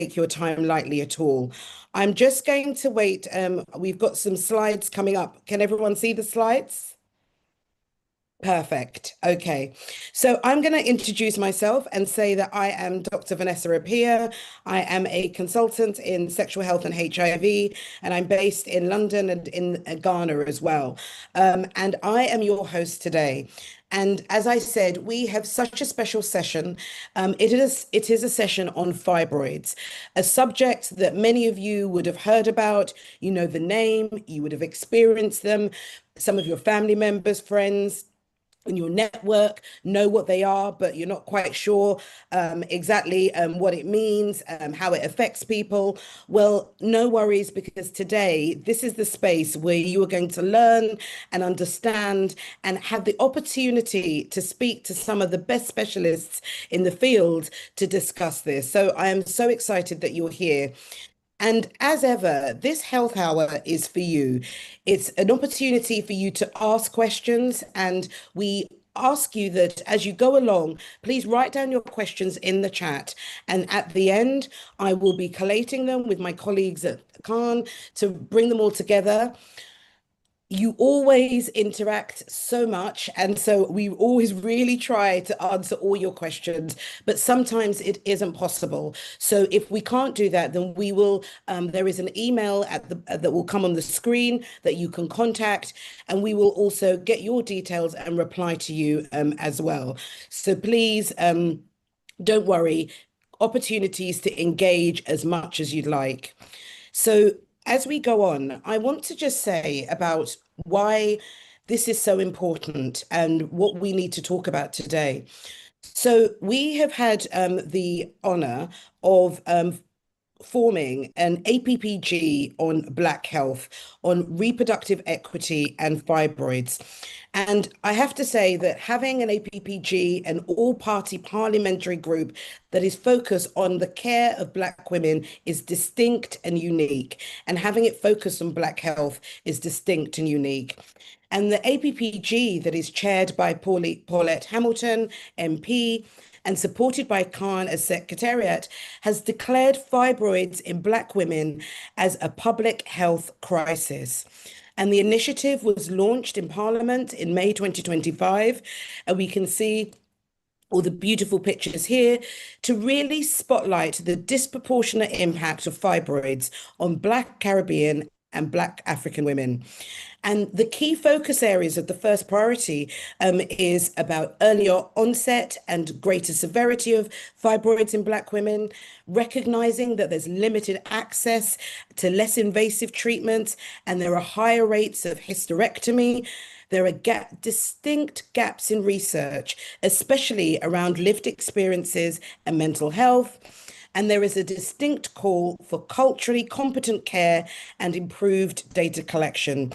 your time lightly at all. I'm just going to wait. We've got some slides coming up. Can everyone see the slides? Perfect. Okay. So I'm going to introduce myself and say that I am Dr. Vanessa Apea. I am a consultant in sexual health and HIV, and I'm based in London and in Ghana as well. And I am your host today. And as I said, we have such a special session. It is a session on fibroids, a subject that many of you would have heard about. You know the name, you would have experienced them. Some of your family members, friends, in your network know what they are, but you're not quite sure exactly what it means, how it affects people. Well, no worries, because today this is the space where you are going to learn and understand and have the opportunity to speak to some of the best specialists in the field to discuss this. So I am so excited that you're here. And as ever, this health hour is for you. It's an opportunity for you to ask questions, and we ask you that as you go along, please write down your questions in the chat. And at the end, I will be collating them with my colleagues at CAHN to bring them all together. You always interact so much, and so we always really try to answer all your questions, but sometimes it isn't possible. So if we can't do that, then we will there is an email at the that will come on the screen that you can contact, and we will also get your details and reply to you as well. So please don't worry, opportunities to engage as much as you'd like. So, as we go on, I want to just say about why this is so important and what we need to talk about today. So, we have had the honor of forming an APPG on Black health, on reproductive equity and fibroids. And I have to say that having an APPG, an all-party parliamentary group that is focused on the care of Black women, is distinct and unique. And having it focused on Black health is distinct and unique. And the APPG that is chaired by Paulette Hamilton, MP, and supported by CAHN as Secretariat, has declared fibroids in Black women as a public health crisis. And the initiative was launched in Parliament in May 2025. And we can see all the beautiful pictures here to really spotlight the disproportionate impact of fibroids on Black Caribbean and Black African women. And the key focus areas of the first priority is about earlier onset and greater severity of fibroids in Black women, recognizing that there's limited access to less invasive treatments, and there are higher rates of hysterectomy. There are distinct gaps in research, especially around lived experiences and mental health. And there is a distinct call for culturally competent care and improved data collection.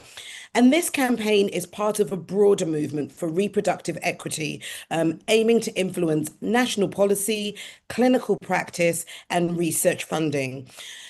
And this campaign is part of a broader movement for reproductive equity, aiming to influence national policy, clinical practice, and research funding.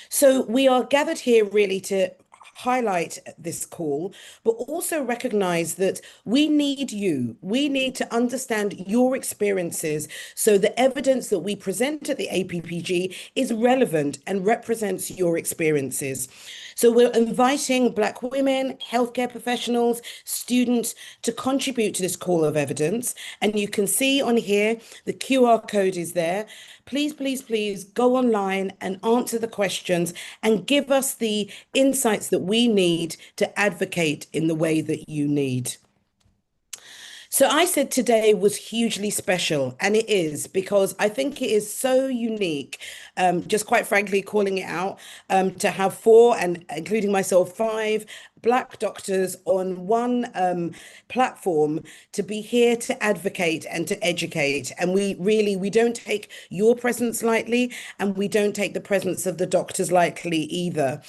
So we are gathered here really to highlight this call, but also recognize that we need you. We need to understand your experiences so the evidence that we present at the APPG is relevant and represents your experiences. So we're inviting Black women, healthcare professionals, students to contribute to this call of evidence. And you can see on here, the QR code is there. Please, please, please go online and answer the questions and give us the insights that we need to advocate in the way that you need. So I said today was hugely special, and it is because I think it is so unique, just quite frankly, calling it out, to have four, and including myself, five Black doctors on one platform to be here to advocate and to educate. And we don't take your presence lightly, and we don't take the presence of the doctors lightly either.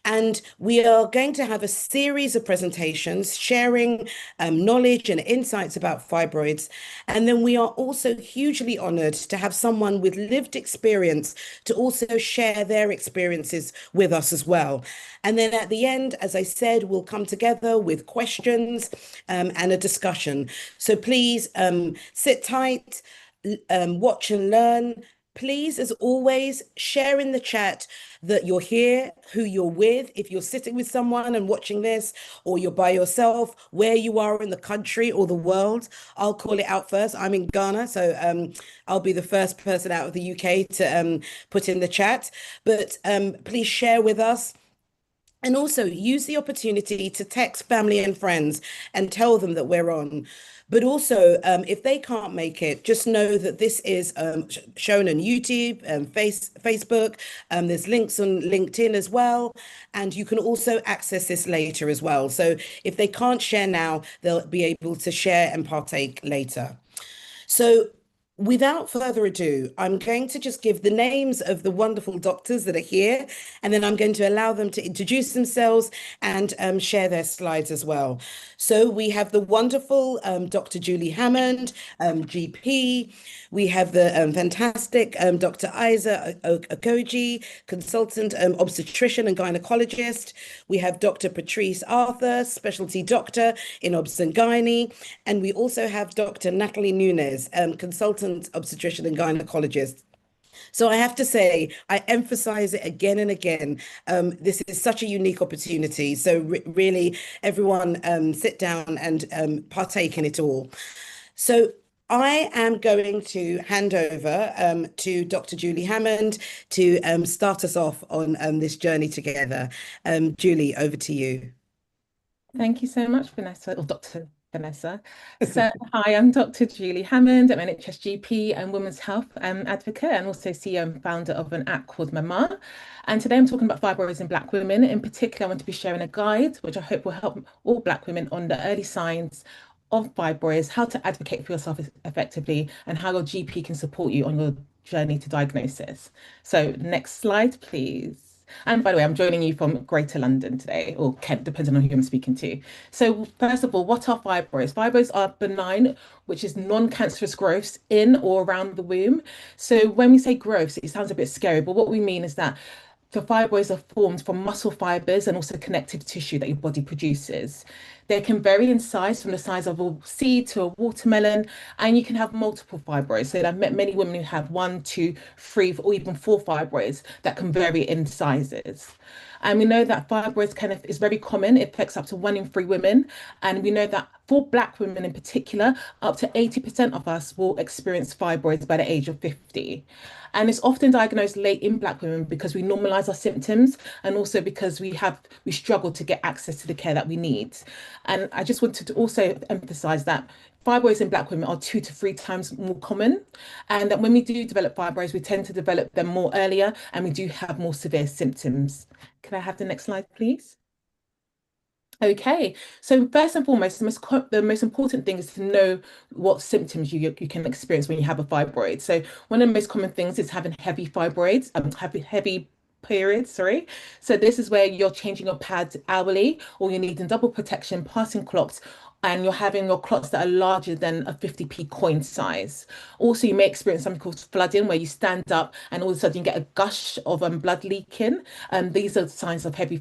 And we are going to have a series of presentations sharing knowledge and insights about fibroids. And then we are also hugely honored to have someone with lived experience to also share their experiences with us as well. And then at the end, as I said, we'll come together with questions and a discussion. So please sit tight, watch and learn, Please, as always, share in the chat that you're here, who you're with, if you're sitting with someone and watching this, or you're by yourself, where you are in the country or the world. I'll call it out first. I'm in Ghana, so I'll be the first person out of the UK to put in the chat. But please share with us. And also use the opportunity to text family and friends and tell them that we're on. But also, if they can't make it, just know that this is shown on YouTube, Facebook. There's links on LinkedIn as well. And you can also access this later as well. So if they can't share now, they'll be able to share and partake later. So without further ado, I'm going to just give the names of the wonderful doctors that are here, and then I'm going to allow them to introduce themselves and share their slides as well. So we have the wonderful Dr. Julie Hammond, GP. We have the fantastic Dr. Aizemea Okouje, consultant obstetrician and gynecologist. We have Dr. Patrice Arthur, specialty doctor in obs and gynae. And we also have Dr. Natalie Nunes, consultant obstetrician and gynecologist. So I have to say, I emphasize it again and again. This is such a unique opportunity. So really, everyone sit down and partake in it all. So I am going to hand over to Dr. Julie Hammond to start us off on this journey together. Julie, over to you. Thank you so much, Vanessa, or Dr. Vanessa. So, hi, I'm Dr. Julie Hammond. I'm an NHS GP and women's health advocate, and also CEO and founder of an app called Mama. And today I'm talking about fibroids in Black women. In particular, I want to be sharing a guide, which I hope will help all Black women on the early signs of fibroids, how to advocate for yourself effectively, and how your GP can support you on your journey to diagnosis. So, next slide, please. And by the way, I'm joining you from Greater London today, or Kent, depending on who I'm speaking to. So first of all, what are fibroids? Fibroids are benign, which is non-cancerous growths in or around the womb. So when we say growths, it sounds a bit scary, but what we mean is that the fibroids are formed from muscle fibers and also connective tissue that your body produces. They can vary in size from the size of a seed to a watermelon, and you can have multiple fibroids. So I've met many women who have 1, 2, 3, or even 4 fibroids that can vary in sizes. And we know that fibroids is very common. It affects up to 1 in 3 women. And we know that for Black women in particular, up to 80% of us will experience fibroids by the age of 50. And it's often diagnosed late in Black women because we normalize our symptoms, and also because we struggle to get access to the care that we need. And I just wanted to also emphasize that fibroids in Black women are 2 to 3 times more common, and that when we do develop fibroids, we tend to develop them more earlier, and we do have more severe symptoms. Can I have the next slide, please? Okay, so first and foremost, the most important thing is to know what symptoms you can experience when you have a fibroid. So one of the most common things is having heavy fibroids, heavy periods, sorry. So this is where you're changing your pads hourly, or you're needing double protection, passing clots, and you're having your clots that are larger than a 50p coin size. Also, you may experience something called flooding, where you stand up and all of a sudden you get a gush of blood leaking. These are signs of heavy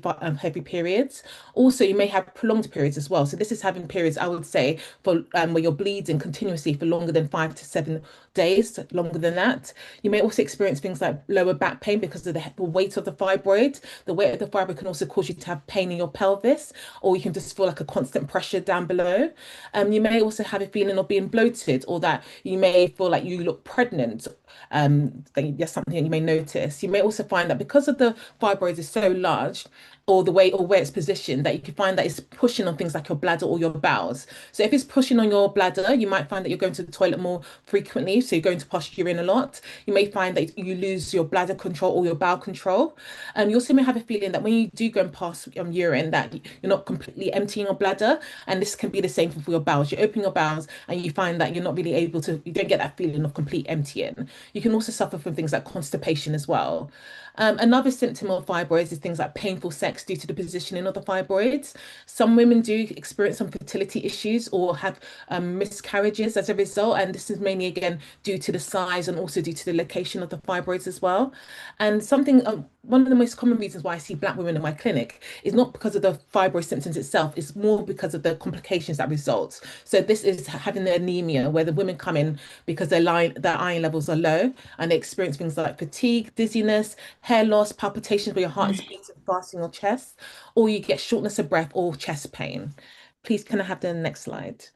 periods. Also, you may have prolonged periods as well. So this is having periods, I would say, for where you're bleeding continuously for longer than 5 to 7 days, longer than that. You may also experience things like lower back pain because of the weight of the fibroid. The weight of the fibroid can also cause you to have pain in your pelvis, or you can just feel like a constant pressure down below. You may also have a feeling of being bloated, or that you may feel like you look pregnant. That's something that you may notice. You may also find that because of the fibroids is so large, or the way or where it's positioned, that you can find that it's pushing on things like your bladder or your bowels. So if it's pushing on your bladder, you might find that you're going to the toilet more frequently. So you're going to pass urine a lot. You may find that you lose your bladder control or your bowel control. You also may have a feeling that when you do go and pass urine, that you're not completely emptying your bladder. And this can be the same for your bowels. You open your bowels and you find that you're not really able to, you don't get that feeling of complete emptying. You can also suffer from things like constipation as well. Another symptom of fibroids is things like painful sex due to the positioning of the fibroids. Some women do experience some fertility issues or have miscarriages as a result, and this is mainly again due to the size and also due to the location of the fibroids as well. And something one of the most common reasons why I see Black women in my clinic is not because of the fibroid symptoms itself, it's more because of the complications that result. So this is having the anemia, where the women come in because their iron levels are low and they experience things like fatigue, dizziness, hair loss, palpitations where your heart is beating fast in your chest, or you get shortness of breath or chest pain. Please, can I have the next slide?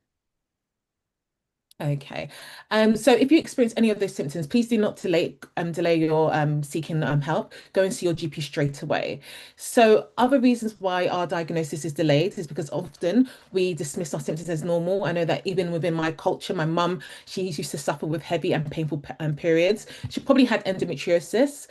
Okay. So if you experience any of those symptoms, please do not delay your seeking help. Go and see your GP straight away. So other reasons why our diagnosis is delayed is because often we dismiss our symptoms as normal. I know that even within my culture, my mum, she used to suffer with heavy and painful periods. She probably had endometriosis,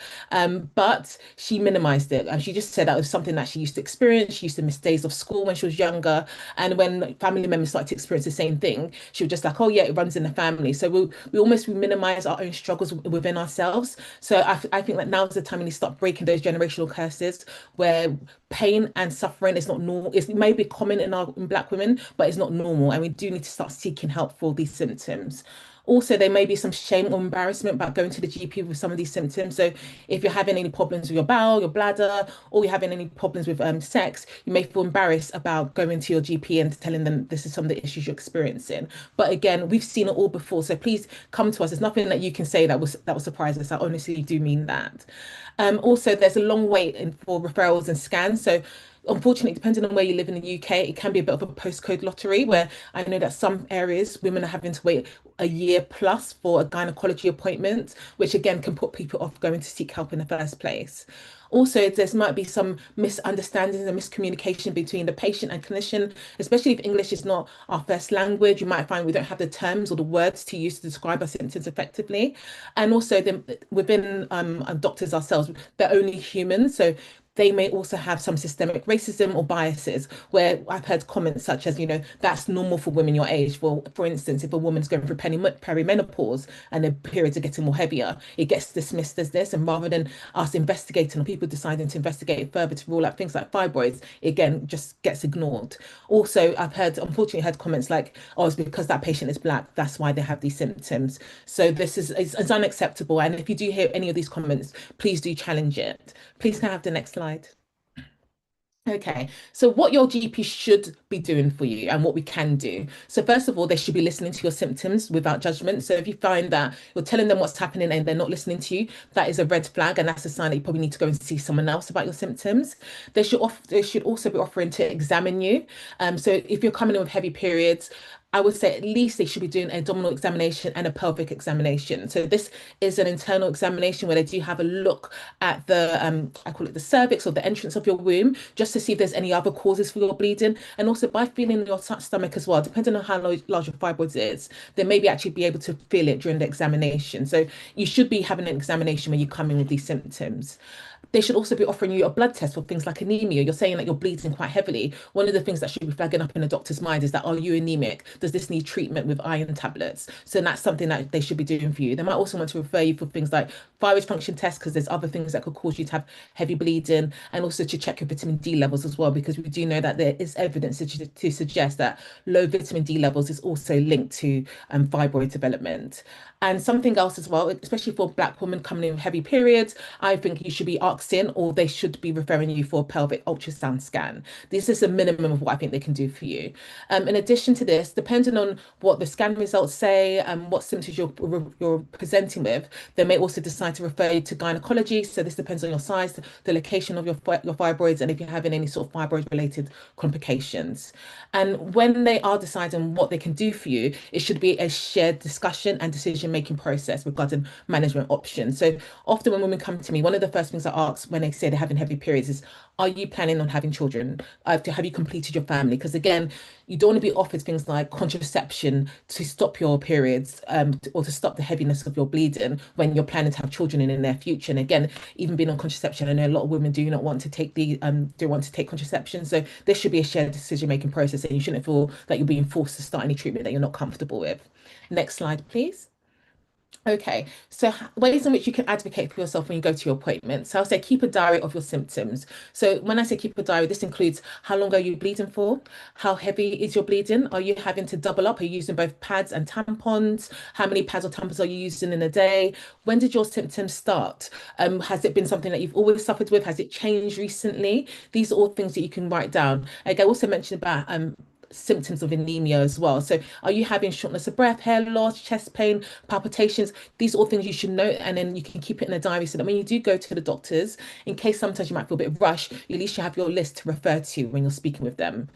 but she minimized it. And she just said that was something that she used to experience. She used to miss days of school when she was younger. And when family members started to experience the same thing, she was just like, oh yeah, it runs in the family. So we minimize our own struggles within ourselves. So I think that now is the time we need to start breaking those generational curses where pain and suffering is not normal. It may be common in Black women, but it's not normal. And we do need to start seeking help for these symptoms. Also, there may be some shame or embarrassment about going to the GP with some of these symptoms. So if you're having any problems with your bowel, your bladder, or you're having any problems with sex, you may feel embarrassed about going to your GP and telling them this is some of the issues you're experiencing. But again, we've seen it all before. So please come to us. There's nothing that you can say that will surprise us. I honestly do mean that. Also, there's a long wait for referrals and scans. So unfortunately, depending on where you live in the UK, it can be a bit of a postcode lottery where I know that some areas women are having to wait a year plus for a gynecology appointment, which again can put people off going to seek help in the first place. Also, there might be some misunderstandings and miscommunication between the patient and clinician, especially if English is not our first language. You might find we don't have the terms or the words to use to describe our symptoms effectively. And also, within doctors ourselves, they're only human. So they may also have some systemic racism or biases where I've heard comments such as, that's normal for women your age. Well, for instance, if a woman's going through perimenopause and their periods are getting more heavier, it gets dismissed as this. And rather than us investigating or people deciding to investigate further to rule out things like fibroids, it again just gets ignored. Also, unfortunately, heard comments like, oh, it's because that patient is Black, that's why they have these symptoms. So this is unacceptable. And if you do hear any of these comments, please do challenge it. Please can I have the next slide? Okay, so what your GP should be doing for you and what we can do. So first of all, they should be listening to your symptoms without judgment. So if you find that you're telling them what's happening and they're not listening to you, that is a red flag, and that's a sign that you probably need to go and see someone else about your symptoms. They should also be offering to examine you. So if you're coming in with heavy periods, I would say at least they should be doing an abdominal examination and a pelvic examination. So this is an internal examination where they do have a look at I call it the cervix or the entrance of your womb, just to see if there's any other causes for your bleeding. And also by feeling your stomach as well, depending on how large your fibroids is, they may be actually be able to feel it during the examination. So you should be having an examination when you come in with these symptoms. They should also be offering you a blood test for things like anemia. You're saying that you're bleeding quite heavily. One of the things that should be flagging up in a doctor's mind is that, are you anemic? Does this need treatment with iron tablets? So that's something that they should be doing for you. They might also want to refer you for things like thyroid function tests, because there's other things that could cause you to have heavy bleeding, and also to check your vitamin D levels as well, because we do know that there is evidence to suggest that low vitamin D levels is also linked to fibroid development. And something else as well, especially for Black women coming in with heavy periods, I think you should be asked in, or they should be referring you for a pelvic ultrasound scan. This is a minimum of what I think they can do for you. In addition to this, depending on what the scan results say and what symptoms you're presenting with, they may also decide to refer you to gynecology. So this depends on your size, the location of your fibroids, and if you're having any sort of fibroid-related complications. And when they are deciding what they can do for you, it should be a shared discussion and decision-making process regarding management options. So often when women come to me, one of the first things I ask when they say they're having heavy periods is, are you planning on having children? Have you completed your family? Because again, you don't want to be offered things like contraception to stop your periods, or to stop the heaviness of your bleeding when you're planning to have children in the near future. And again, even being on contraception, I know a lot of women do not want to take contraception. So this should be a shared decision-making process, and you shouldn't feel that you're being forced to start any treatment that you're not comfortable with. Next slide, please. Okay, so ways in which you can advocate for yourself when you go to your appointment. So I'll say keep a diary of your symptoms. So when I say keep a diary, this includes how long are you bleeding for? How heavy is your bleeding? Are you having to double up? Are you using both pads and tampons? How many pads or tampons are you using in a day? When did your symptoms start? Has it been something that you've always suffered with? Has it changed recently? These are all things that you can write down. Like I also mentioned about symptoms of anemia as well. So are you having shortness of breath, hair loss, chest pain, palpitations? These are all things you should note, and then you can keep it in a diary so that when you do go to the doctors, in case sometimes you might feel a bit rushed, at least you have your list to refer to when you're speaking with them.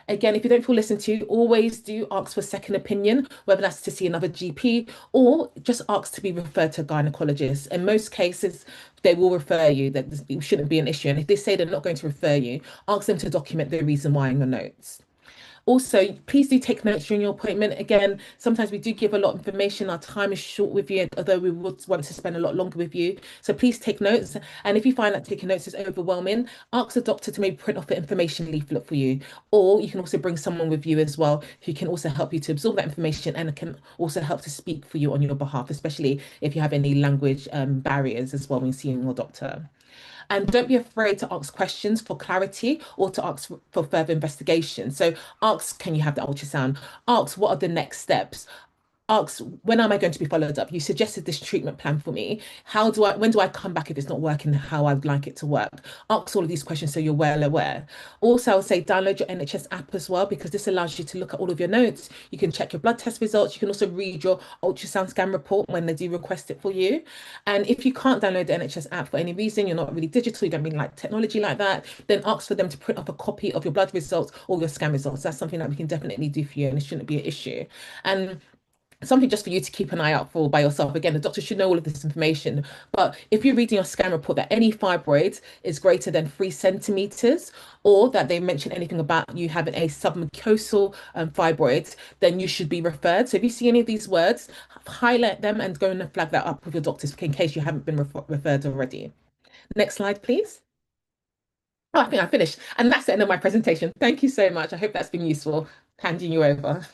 Again, if you don't feel listened to, always do ask for second opinion, whether that's to see another GP or just ask to be referred to a gynecologist. In most cases, they will refer you, that it shouldn't be an issue. And if they say they're not going to refer you, ask them to document the reason why in your notes. Also, please do take notes during your appointment. Again, sometimes we do give a lot of information. Our time is short with you, although we would want to spend a lot longer with you. So please take notes. And if you find that taking notes is overwhelming, ask the doctor to maybe print off an information leaflet for you. Or you can also bring someone with you as well who can also help you to absorb that information and can also help to speak for you on your behalf, especially if you have any language barriers as well when seeing your doctor. And don't be afraid to ask questions for clarity or to ask for further investigation. So ask, can you have the ultrasound? Ask, what are the next steps? Ask, when am I going to be followed up? You suggested this treatment plan for me. When do I come back if it's not working how I would like it to work? Ask all of these questions so you're well aware. Also, I would say download your NHS app as well, because this allows you to look at all of your notes. You can check your blood test results. You can also read your ultrasound scan report when they do request it for you. And if you can't download the NHS app for any reason, you're not really digital, you don't really like technology like that, then ask for them to print up a copy of your blood results or your scan results. That's something that we can definitely do for you, and it shouldn't be an issue. And something just for you to keep an eye out for by yourself. Again, the doctor should know all of this information. But if you're reading your scan report that any fibroid is greater than 3 centimeters, or that they mention anything about you having a submucosal fibroid, then you should be referred. So if you see any of these words, highlight them and go and flag that up with your doctors in case you haven't been referred already. Next slide, please. Oh, I think I finished. And that's the end of my presentation. Thank you so much. I hope that's been useful. Handing you over.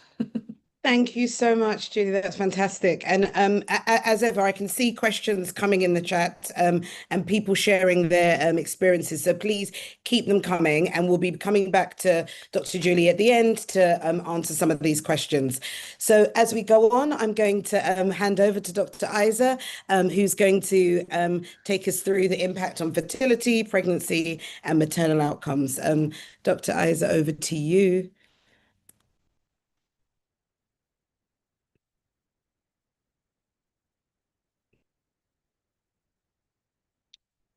Thank you so much, Julie. That's fantastic. And as ever, I can see questions coming in the chat and people sharing their experiences. So please keep them coming, and we'll be coming back to Dr. Julie at the end to answer some of these questions. So as we go on, I'm going to hand over to Dr. Aiza, who's going to take us through the impact on fertility, pregnancy, and maternal outcomes. Dr. Aiza, over to you.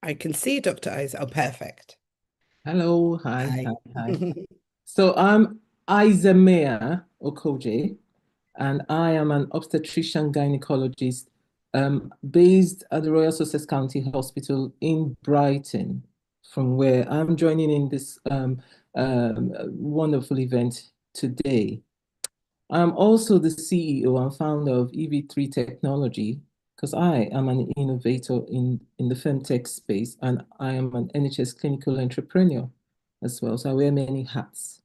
I can see Dr. Aiza. Oh, perfect. Hello, hi. Hi. So I'm Aizemea Okouje, and I am an obstetrician gynecologist based at the Royal Sussex County Hospital in Brighton, from where I'm joining in this wonderful event today. I'm also the CEO and founder of EV3 Technology, because I am an innovator in the femtech space, and I am an NHS clinical entrepreneur as well. So I wear many hats.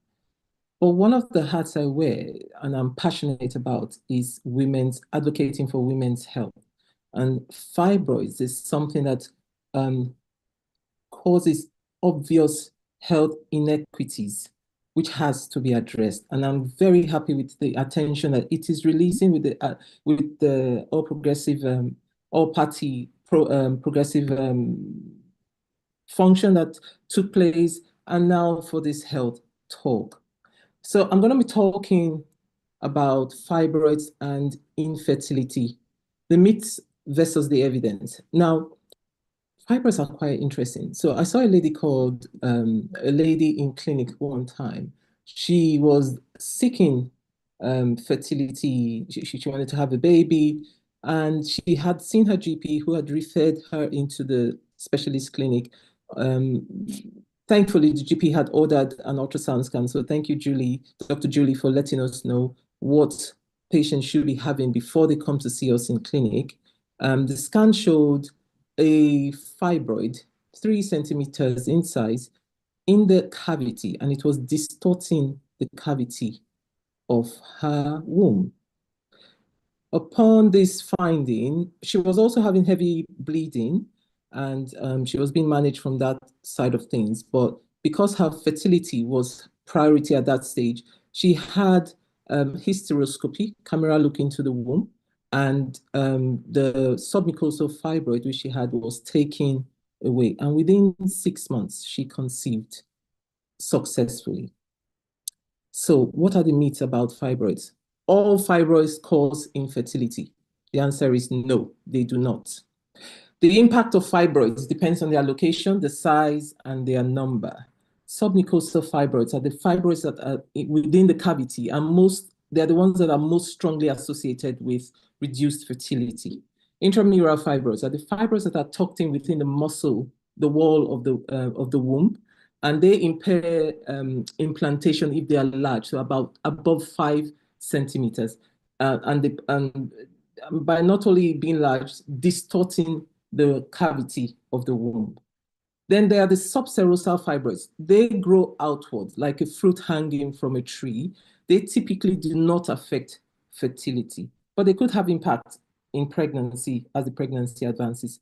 But one of the hats I wear and I'm passionate about is advocating for women's health. And fibroids is something that causes obvious health inequities, which has to be addressed. And I'm very happy with the attention that it is releasing with the all party progressive function that took place, and now for this health talk. So I'm going to be talking about fibroids and infertility, the myths versus the evidence. Now, fibroids are quite interesting. So I saw a lady in clinic one time. She was seeking fertility. She wanted to have a baby, and she had seen her GP, who had referred her into the specialist clinic. Thankfully, the GP had ordered an ultrasound scan. So thank you, Julie, Dr. Julie, for letting us know what patients should be having before they come to see us in clinic. The scan showed a fibroid, 3 centimeters in size, in the cavity, and it was distorting the cavity of her womb. Upon this finding, she was also having heavy bleeding, and she was being managed from that side of things. But because her fertility was priority at that stage, she had hysteroscopy, camera look into the womb, and the submucosal fibroid which she had was taken away. And within 6 months, she conceived successfully. So what are the myths about fibroids? All fibroids cause infertility. The answer is no, they do not. The impact of fibroids depends on their location, the size, and their number. Submucosal fibroids are the fibroids that are within the cavity, and they're the ones that are most strongly associated with reduced fertility. Intramural fibroids are the fibroids that are tucked in within the muscle, the wall of the womb, and they impair implantation if they are large, so about above 5 centimeters, and by not only being large, distorting the cavity of the womb. Then there are the subserosal fibroids. They grow outwards like a fruit hanging from a tree. They typically do not affect fertility, but they could have impact in pregnancy as the pregnancy advances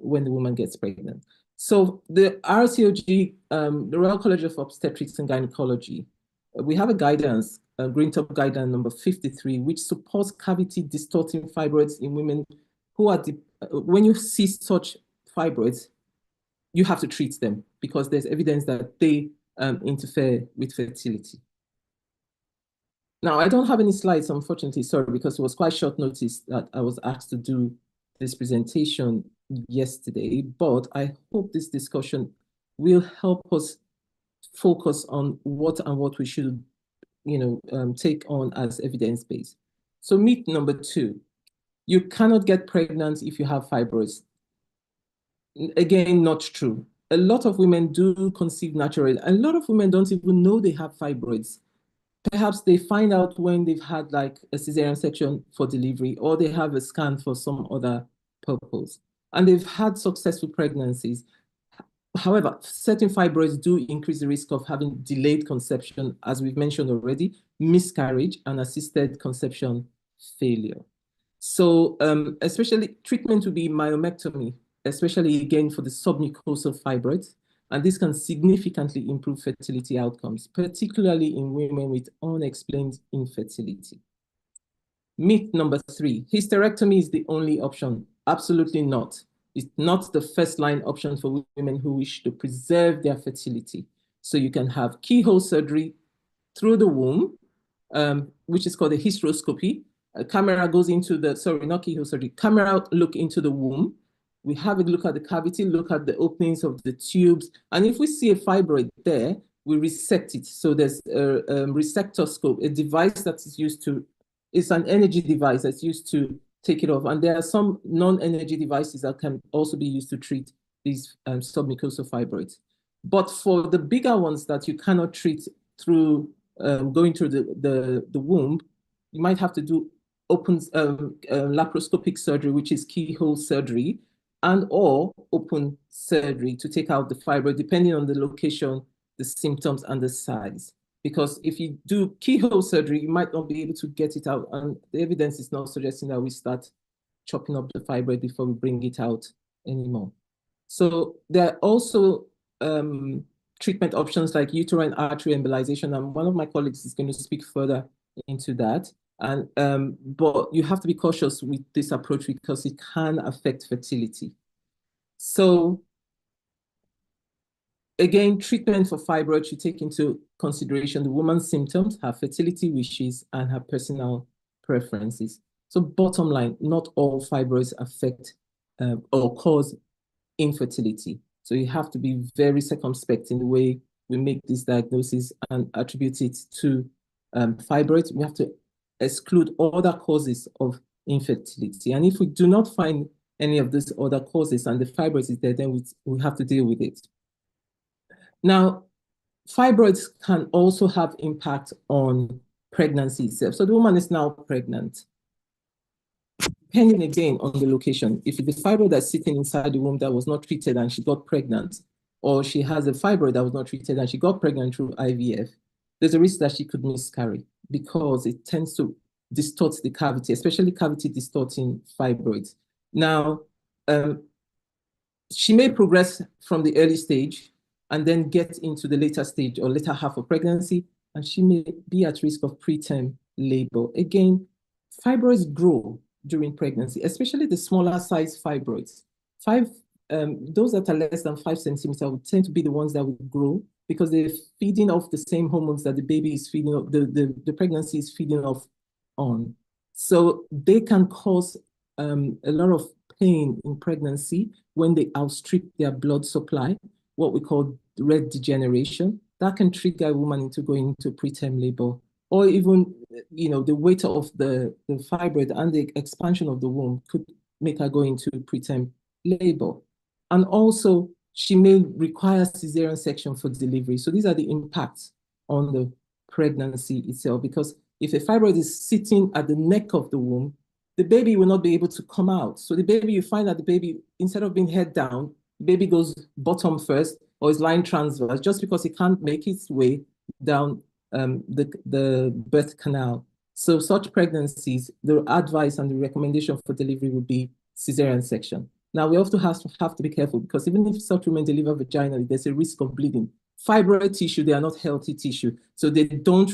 when the woman gets pregnant. So the RCOG, the Royal College of Obstetrics and Gynecology, we have a guidance, Green Top Guidance number 53, which supports cavity distorting fibroids in women who are, when you see such fibroids, you have to treat them because there's evidence that they interfere with fertility. Now, I don't have any slides, unfortunately, sorry, because it was quite short notice that I was asked to do this presentation yesterday, but I hope this discussion will help us focus on what we should, take on as evidence-based. So myth number 2, you cannot get pregnant if you have fibroids. Again, not true. A lot of women do conceive naturally. A lot of women don't even know they have fibroids. Perhaps they find out when they've had like a cesarean section for delivery, or they have a scan for some other purpose, and they've had successful pregnancies. However, certain fibroids do increase the risk of having delayed conception, as we've mentioned already, miscarriage, and assisted conception failure. So especially treatment would be myomectomy, especially again for the submucosal fibroids. And this can significantly improve fertility outcomes, particularly in women with unexplained infertility. Myth number 3, hysterectomy is the only option. Absolutely not. It's not the first line option for women who wish to preserve their fertility. So you can have keyhole surgery through the womb, which is called a hysteroscopy. A camera goes into the, sorry, not keyhole surgery, camera look into the womb. We have a look at the cavity, look at the openings of the tubes. And if we see a fibroid there, we resect it. So there's a resectoscope, a device that is used to, it's an energy device that's used to take it off. And there are some non-energy devices that can also be used to treat these submucosal fibroids. But for the bigger ones that you cannot treat through going through the womb, you might have to do open laparoscopic surgery, which is keyhole surgery, and or open surgery to take out the fibroid, depending on the location, the symptoms, and the size. Because if you do keyhole surgery, you might not be able to get it out, and the evidence is not suggesting that we start chopping up the fibroid before we bring it out anymore. So there are also treatment options like uterine artery embolization, and one of my colleagues is going to speak further into that. And but you have to be cautious with this approach because it can affect fertility. So again, treatment for fibroid should take into consideration the woman's symptoms, her fertility wishes, and her personal preferences. So bottom line, not all fibroids affect or cause infertility. So you have to be very circumspect in the way we make this diagnosis and attribute it to fibroids. We have to exclude other causes of infertility. And if we do not find any of these other causes and the fibroid is there, then we have to deal with it. Now, fibroids can also have impact on pregnancy itself. So the woman is now pregnant. Depending again on the location, if the fibroid that's sitting inside the womb that was not treated and she got pregnant, or she has a fibroid that was not treated and she got pregnant through IVF, there's a risk that she could miscarry because it tends to distorts the cavity, especially cavity distorting fibroids. Now, she may progress from the early stage and then get into the later stage or later half of pregnancy, and she may be at risk of preterm labor. Again, fibroids grow during pregnancy, especially the smaller size fibroids. Those that are less than 5 centimeters would tend to be the ones that would grow because they're feeding off the same hormones that the baby is feeding off, the pregnancy is feeding off on. So they can cause a lot of pain in pregnancy when they outstrip their blood supply, what we call red degeneration. That can trigger a woman into going into preterm labor, or even, the weight of the fibroid and the expansion of the womb could make her go into preterm labor. And also, she may require cesarean section for delivery. So these are the impacts on the pregnancy itself, because if a fibroid is sitting at the neck of the womb, the baby will not be able to come out. So the baby, you find that the baby, instead of being head down, the baby goes bottom first or is lying transverse just because it can't make its way down the birth canal. So such pregnancies, the advice and the recommendation for delivery would be cesarean section. Now, we also have to be careful because even if such women deliver vaginally, there's a risk of bleeding. Fibroid tissue, they are not healthy tissue. So they don't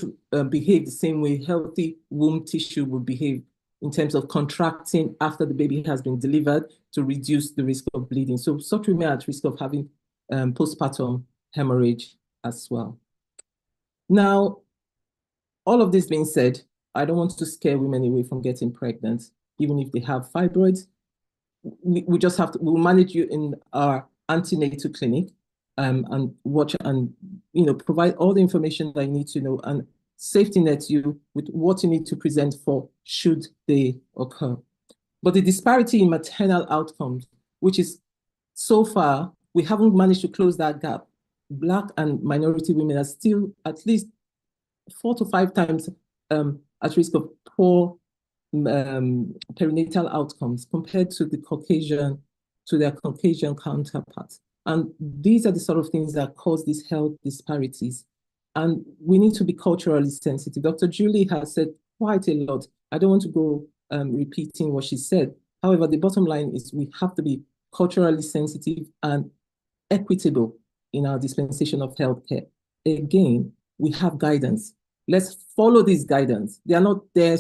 behave the same way healthy womb tissue would behave in terms of contracting after the baby has been delivered to reduce the risk of bleeding. So such women are at risk of having postpartum hemorrhage as well. Now, all of this being said, I don't want to scare women away from getting pregnant, even if they have fibroids. We just have to, we'll manage you in our antenatal clinic and watch and, provide all the information that you need to know and safety net you with what you need to present for should they occur. But the disparity in maternal outcomes, which is so far, we haven't managed to close that gap. Black and minority women are still at least 4 to 5 times at risk of poor perinatal outcomes compared to their Caucasian counterparts. And these are the sort of things that cause these health disparities. And we need to be culturally sensitive. Dr. Julie has said quite a lot. I don't want to go repeating what she said. However, the bottom line is we have to be culturally sensitive and equitable in our dispensation of healthcare. Again, we have guidance. Let's follow these guidance. They are not there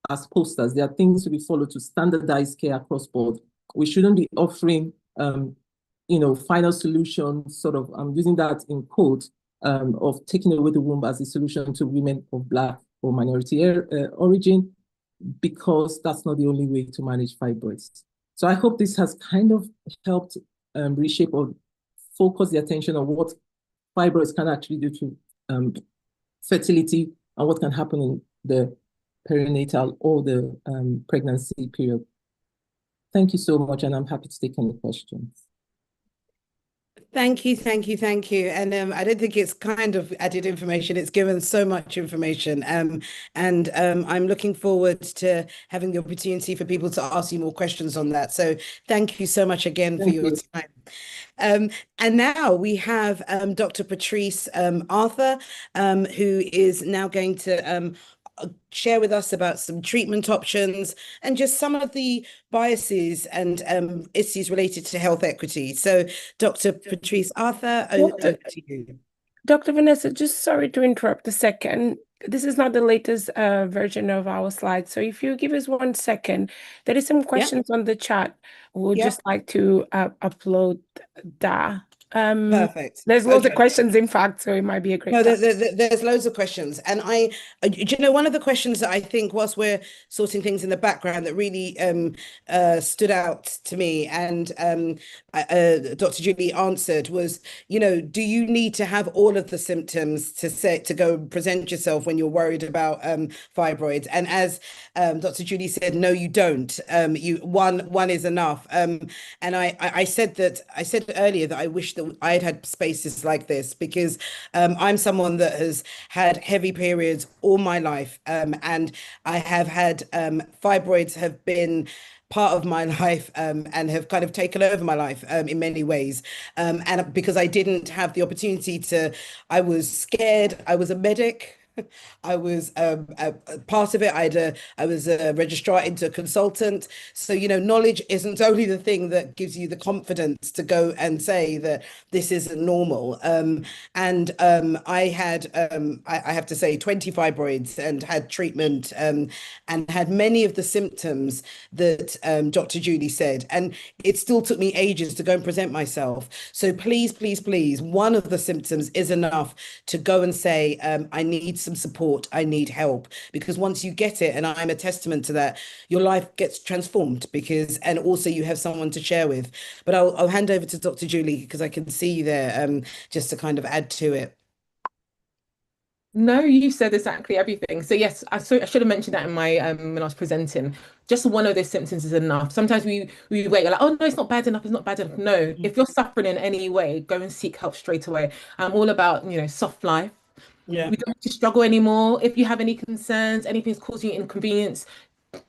as posters. They are things to be followed to standardize care across board. We shouldn't be offering, final solutions, sort of, I'm using that in quotes, of taking away the womb as a solution to women of Black or minority origin, because that's not the only way to manage fibroids. So I hope this has kind of helped reshape or focus the attention on what fibroids can actually do to fertility and what can happen in the perinatal or the pregnancy period. Thank you so much, and I'm happy to take any questions. Thank you. And I don't think it's kind of added information. It's given so much information. And I'm looking forward to having the opportunity for people to ask you more questions on that. So thank you so much again for your time. And now we have Dr. Patrice Arthur, who is now going to share with us about some treatment options and just some of the biases and issues related to health equity. So Dr. Patrice Arthur, over to you. Dr. Vanessa, just sorry to interrupt a second. This is not the latest version of our slides. So if you give us 1 second, there is some questions on the chat. We'd just like to upload that. Perfect. There's loads of questions, in fact, so it might be a great time. There's loads of questions. And one of the questions that I think, whilst we're sorting things in the background, that really stood out to me and Dr. Julie answered was, do you need to have all of the symptoms to go present yourself when you're worried about fibroids? And as Dr. Julie said, no, you don't. One is enough. And I said earlier that I wish that I had spaces like this, because I'm someone that has had heavy periods all my life, and I have had fibroids have been part of my life and have kind of taken over my life in many ways. And because I didn't have the opportunity I was scared. I was a medic. I was a part of it. I was a registrar into a consultant. So, knowledge isn't only the thing that gives you the confidence to go and say that this isn't normal. And I have to say, 20 fibroids and had treatment and had many of the symptoms that Dr. Julie said. And it still took me ages to go and present myself. So please, please, please, one of the symptoms is enough to go and say, I need some support, I need help. Because once you get it, and I'm a testament to that, your life gets transformed and also you have someone to share with. But I'll hand over to Dr. Julie because I can see you there, just to kind of add to it. No, you said exactly everything. So yes, I should have mentioned that in my when I was presenting. Just one of those symptoms is enough. Sometimes we wait, we're like, oh no, it's not bad enough, it's not bad enough. No, if you're suffering in any way, go and seek help straight away. I'm all about, soft life. Yeah. We don't have to struggle anymore. If you have any concerns, anything's causing you inconvenience,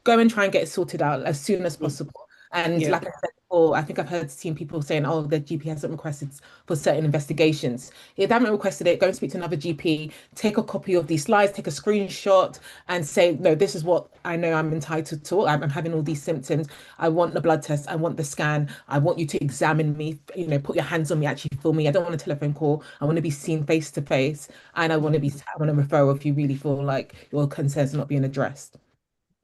go and try and get it sorted out as soon as possible. And Yeah. like I said before, I think I've seen people saying, oh, the GP hasn't requested for certain investigations. If they haven't requested it, go and speak to another GP, take a copy of these slides, take a screenshot and say, no, this is what I know I'm entitled to. I'm having all these symptoms. I want the blood test. I want the scan. I want you to examine me, put your hands on me, actually feel me. I don't want a telephone call. I want to be seen face to face. And I want a referral if you really feel like your concerns are not being addressed.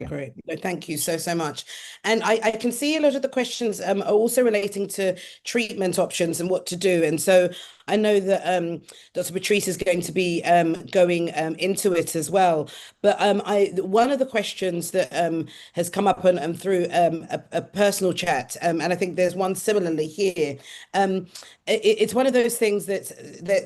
Yeah. Great. No, thank you so much. And I can see a lot of the questions are also relating to treatment options and what to do. And so I know that Dr. Patrice is going to be going into it as well. But one of the questions that has come up and through a personal chat, and I think there's one similarly here. It's one of those things that's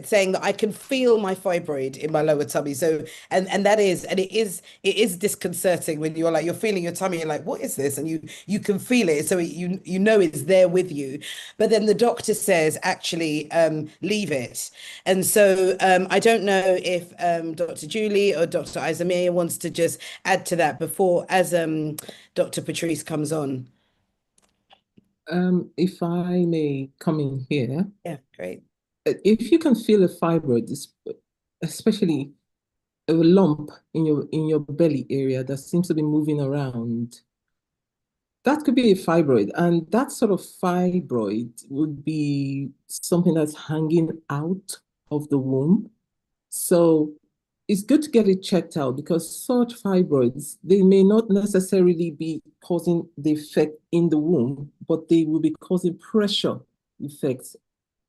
saying that I can feel my fibroid in my lower tummy. So and it is disconcerting when you're feeling your tummy, you're like, what is this? And you can feel it. So you know it's there with you. But then the doctor says, actually, leave it. And so I don't know if Dr. Julie or Dr. Aizemea wants to just add to that before as Dr. Patrice comes on. If I may come in here. Yeah, great. If you can feel a fibroid, especially a lump in your belly area that seems to be moving around, that could be a fibroid. And that sort of fibroid would be something that's hanging out of the womb. So it's good to get it checked out because such fibroids, they may not necessarily be causing the effect in the womb, but they will be causing pressure effects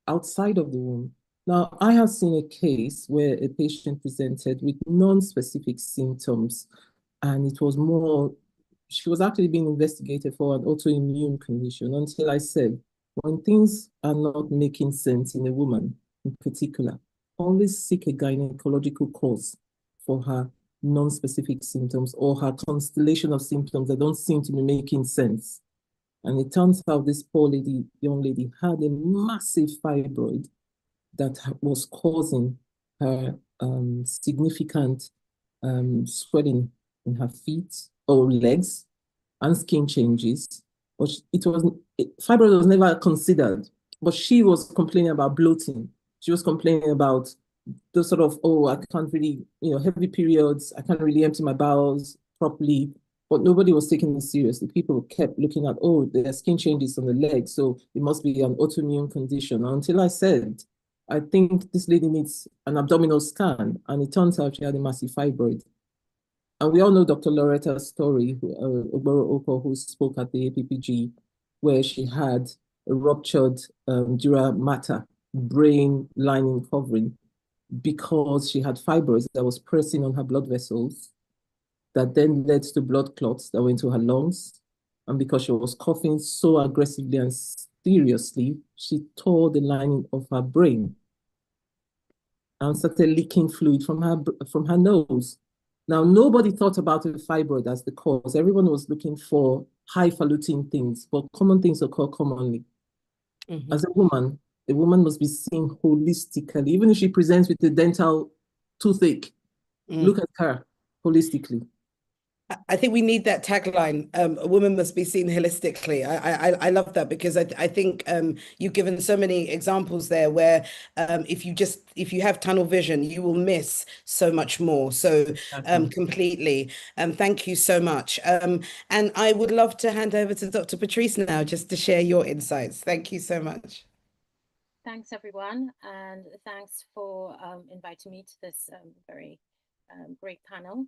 outside of the womb. Now, I have seen a case where a patient presented with non-specific symptoms, and it was more, she was actually being investigated for an autoimmune condition until I said, when things are not making sense in a woman in particular, always seek a gynecological cause for her non-specific symptoms or her constellation of symptoms that don't seem to be making sense. And it turns out this poor lady, young lady, had a massive fibroid that was causing her significant swelling in her feet or legs and skin changes. But fibroid was never considered, but she was complaining about bloating. She was complaining about the sort of, oh, I can't really, heavy periods, I can't really empty my bowels properly. But nobody was taking it seriously. People kept looking at, oh, there are skin changes on the legs, so it must be an autoimmune condition. Until I said, I think this lady needs an abdominal scan, and it turns out she had a massive fibroid. And we all know Dr. Loretta's story, Ogboro Oko, who spoke at the APPG, where she had a ruptured dura mater, brain lining covering, because she had fibroids that was pressing on her blood vessels, that then led to blood clots that went to her lungs. And because she was coughing so aggressively and seriously, she tore the lining of her brain and started leaking fluid from her nose. Now, nobody thought about a fibroid as the cause. Everyone was looking for highfalutin things, but common things occur commonly. Mm-hmm. As a woman must be seen holistically. Even if she presents with a dental toothache, look at her holistically. I think we need that tagline. A woman must be seen holistically. I love that because I think you've given so many examples there where if you have tunnel vision, you will miss so much more. So completely. Thank you so much. And I would love to hand over to Dr. Patrice now just to share your insights. Thank you so much. Thanks, everyone, and thanks for inviting me to this very great panel.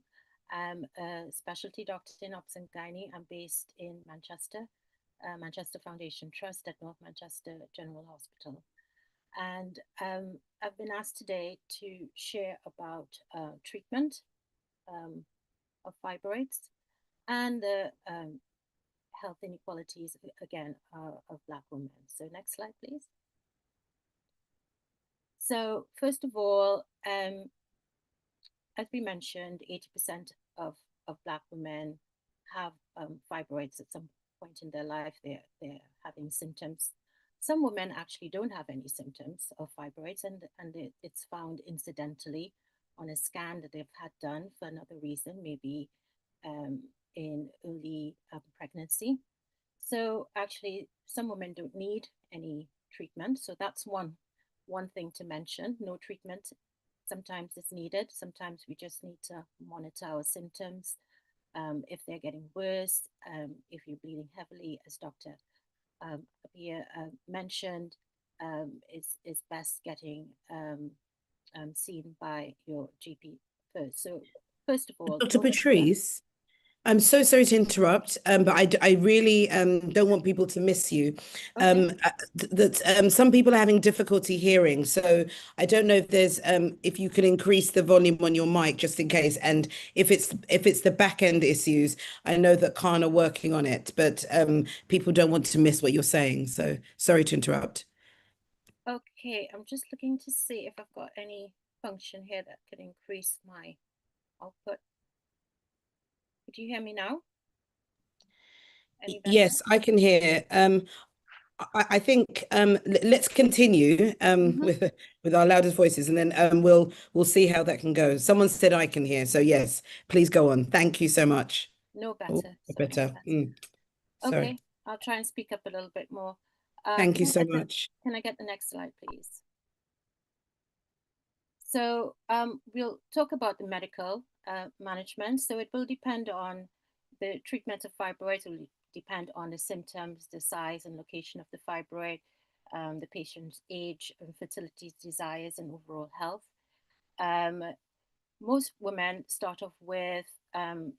I'm a specialty doctor in obs and gynae. I'm based in Manchester, Manchester Foundation Trust at North Manchester General Hospital. And I've been asked today to share about treatment of fibroids and the health inequalities, again, of Black women. So next slide, please. So first of all, as we mentioned, 80% of Black women have fibroids at some point in their life. They're having symptoms. Some women actually don't have any symptoms of fibroids, and it's found incidentally on a scan that they've had done for another reason, maybe in early pregnancy. So actually, some women don't need any treatment. So that's one thing to mention. No treatment sometimes is needed. Sometimes we just need to monitor our symptoms. If they're getting worse, if you're bleeding heavily, as Dr. Apea mentioned, is best getting seen by your GP first. So first of all, Dr. Patrice, I'm so sorry to interrupt, but I really don't want people to miss you. Okay. Some people are having difficulty hearing, so I don't know if there's if you can increase the volume on your mic just in case. And if it's the back end issues, I know that CAHN are working on it, but people don't want to miss what you're saying. So sorry to interrupt. Okay, I'm just looking to see if I've got any function here that could increase my output. Could you hear me now? Any better? Yes, I can hear. I think let's continue with our loudest voices, and then we'll see how that can go. Someone said I can hear, so yes, please go on. Thank you so much. No better. Oh, better. Sorry. Okay, I'll try and speak up a little bit more. Thank you so much. Can I get the next slide, please? So we'll talk about the medical management. So it will depend on the treatment of fibroids, will depend on the symptoms, the size and location of the fibroid, the patient's age, and fertility desires, and overall health. Most women start off with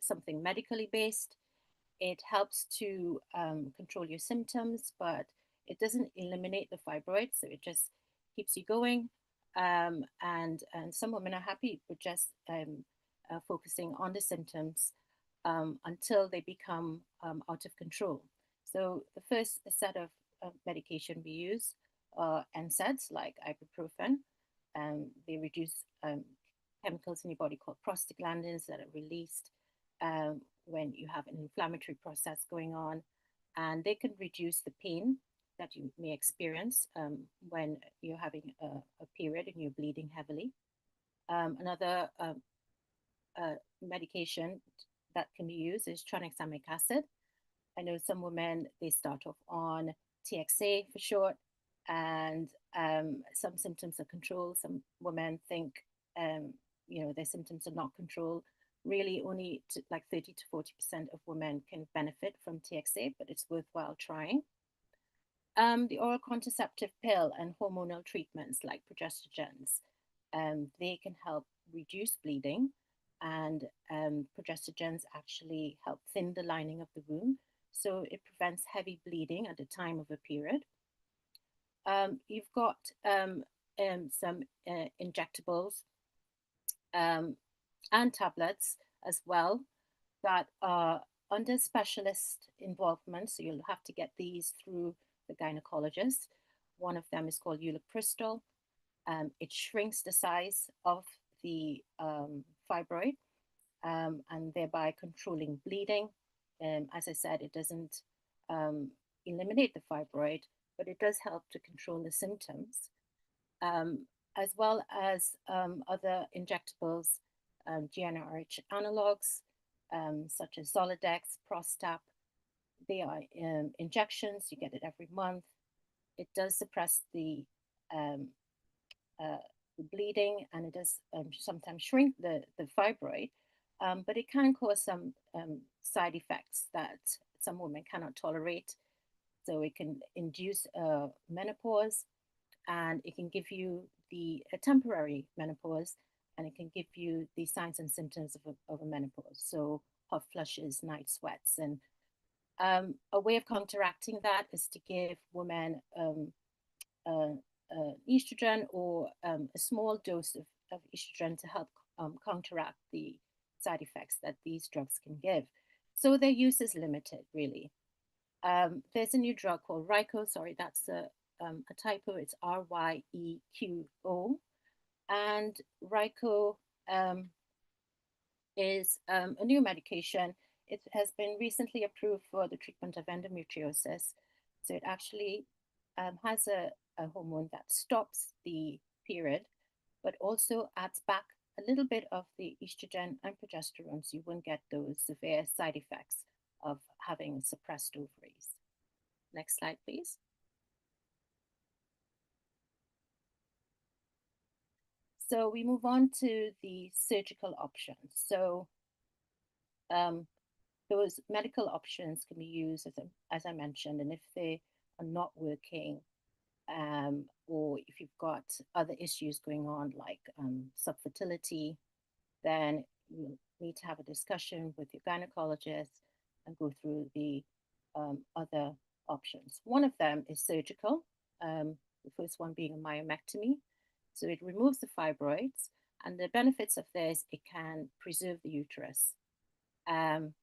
something medically based. It helps to control your symptoms, but it doesn't eliminate the fibroid, so it just keeps you going. And some women are happy with just focusing on the symptoms until they become out of control. So the first set of medication we use are NSAIDs like ibuprofen. They reduce chemicals in your body called prostaglandins that are released when you have an inflammatory process going on, and they can reduce the pain that you may experience when you're having a period and you're bleeding heavily. Another medication that can be used is tranexamic acid. I know some women, they start off on TXA for short, and some symptoms are controlled. Some women think, their symptoms are not controlled. Really only like 30 to 40% of women can benefit from TXA, but it's worthwhile trying. The oral contraceptive pill and hormonal treatments like progestogens, they can help reduce bleeding, and progestogens actually help thin the lining of the womb, so it prevents heavy bleeding at the time of a period. You've got some injectables and tablets as well that are under specialist involvement, so you'll have to get these through the gynecologist. One of them is called ulipristal. It shrinks the size of the fibroid and thereby controlling bleeding. As I said, it doesn't eliminate the fibroid, but it does help to control the symptoms, as well as other injectables, GnRH analogs, such as Zoladex, Prostap. They are injections, you get it every month. It does suppress the bleeding, and it does sometimes shrink the fibroid, but it can cause some side effects that some women cannot tolerate. So it can induce menopause, and it can give you a temporary menopause, and it can give you the signs and symptoms of a menopause. So hot flushes, night sweats. And a way of counteracting that is to give women estrogen or a small dose of estrogen to help counteract the side effects that these drugs can give. So their use is limited, really. There's a new drug called Ryco. Sorry, that's a typo. It's RYEQO. And Ryco is a new medication. It has been recently approved for the treatment of endometriosis. So it actually has a hormone that stops the period, but also adds back a little bit of the estrogen and progesterone, so you won't get those severe side effects of having suppressed ovaries. Next slide, please. So we move on to the surgical options. So those medical options can be used, as I mentioned, and if they are not working, or if you've got other issues going on like subfertility, then you need to have a discussion with your gynecologist and go through the other options. One of them is surgical, the first one being a myomectomy. So it removes the fibroids, and the benefits of this, it can preserve the uterus. And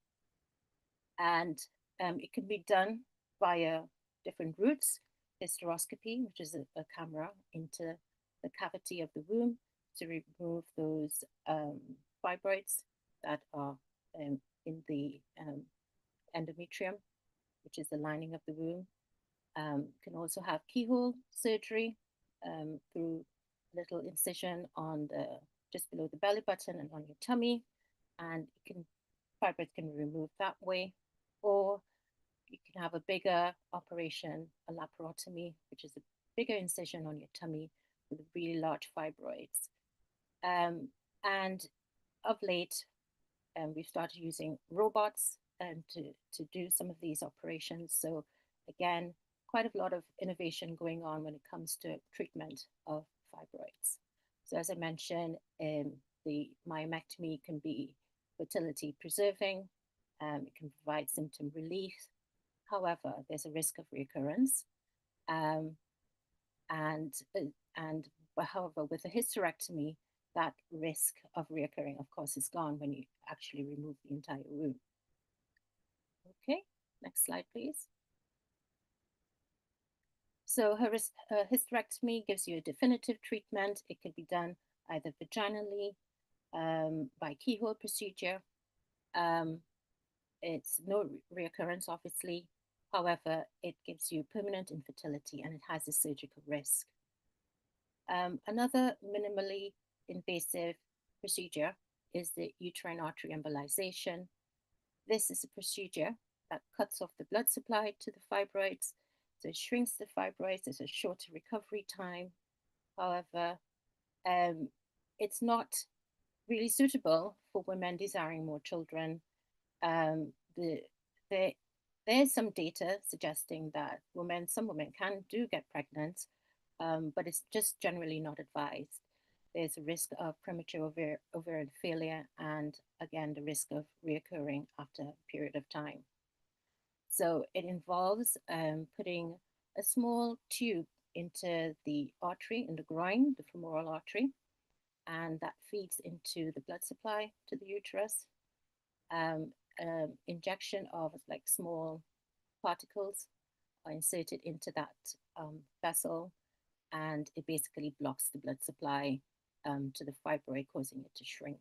it can be done via different routes. Hysteroscopy, which is a camera into the cavity of the womb to remove those fibroids that are in the endometrium, which is the lining of the womb. Can also have keyhole surgery through little incision on just below the belly button and on your tummy, and fibroids can be removed that way. Or you can have a bigger operation, a laparotomy, which is a bigger incision on your tummy with really large fibroids. And of late, we've started using robots to do some of these operations. So again, quite a lot of innovation going on when it comes to treatment of fibroids. So as I mentioned, the myomectomy can be fertility preserving. It can provide symptom relief. However, there's a risk of recurrence. However, with a hysterectomy, that risk of reoccurring, of course, is gone when you actually remove the entire womb. Okay, next slide, please. So her hysterectomy gives you a definitive treatment. It can be done either vaginally, by keyhole procedure. It's no reoccurrence, obviously. However, it gives you permanent infertility, and it has a surgical risk. Another minimally invasive procedure is the uterine artery embolization. This is a procedure that cuts off the blood supply to the fibroids. So it shrinks the fibroids. There's a shorter recovery time. However, it's not really suitable for women desiring more children. There's some data suggesting that some women can get pregnant, but it's just generally not advised. There's a risk of premature ovarian failure, and again, the risk of reoccurring after a period of time. So it involves putting a small tube into the artery in the groin, the femoral artery, and that feeds into the blood supply to the uterus. Injection of like small particles are inserted into that vessel, and it basically blocks the blood supply to the fibroid, causing it to shrink.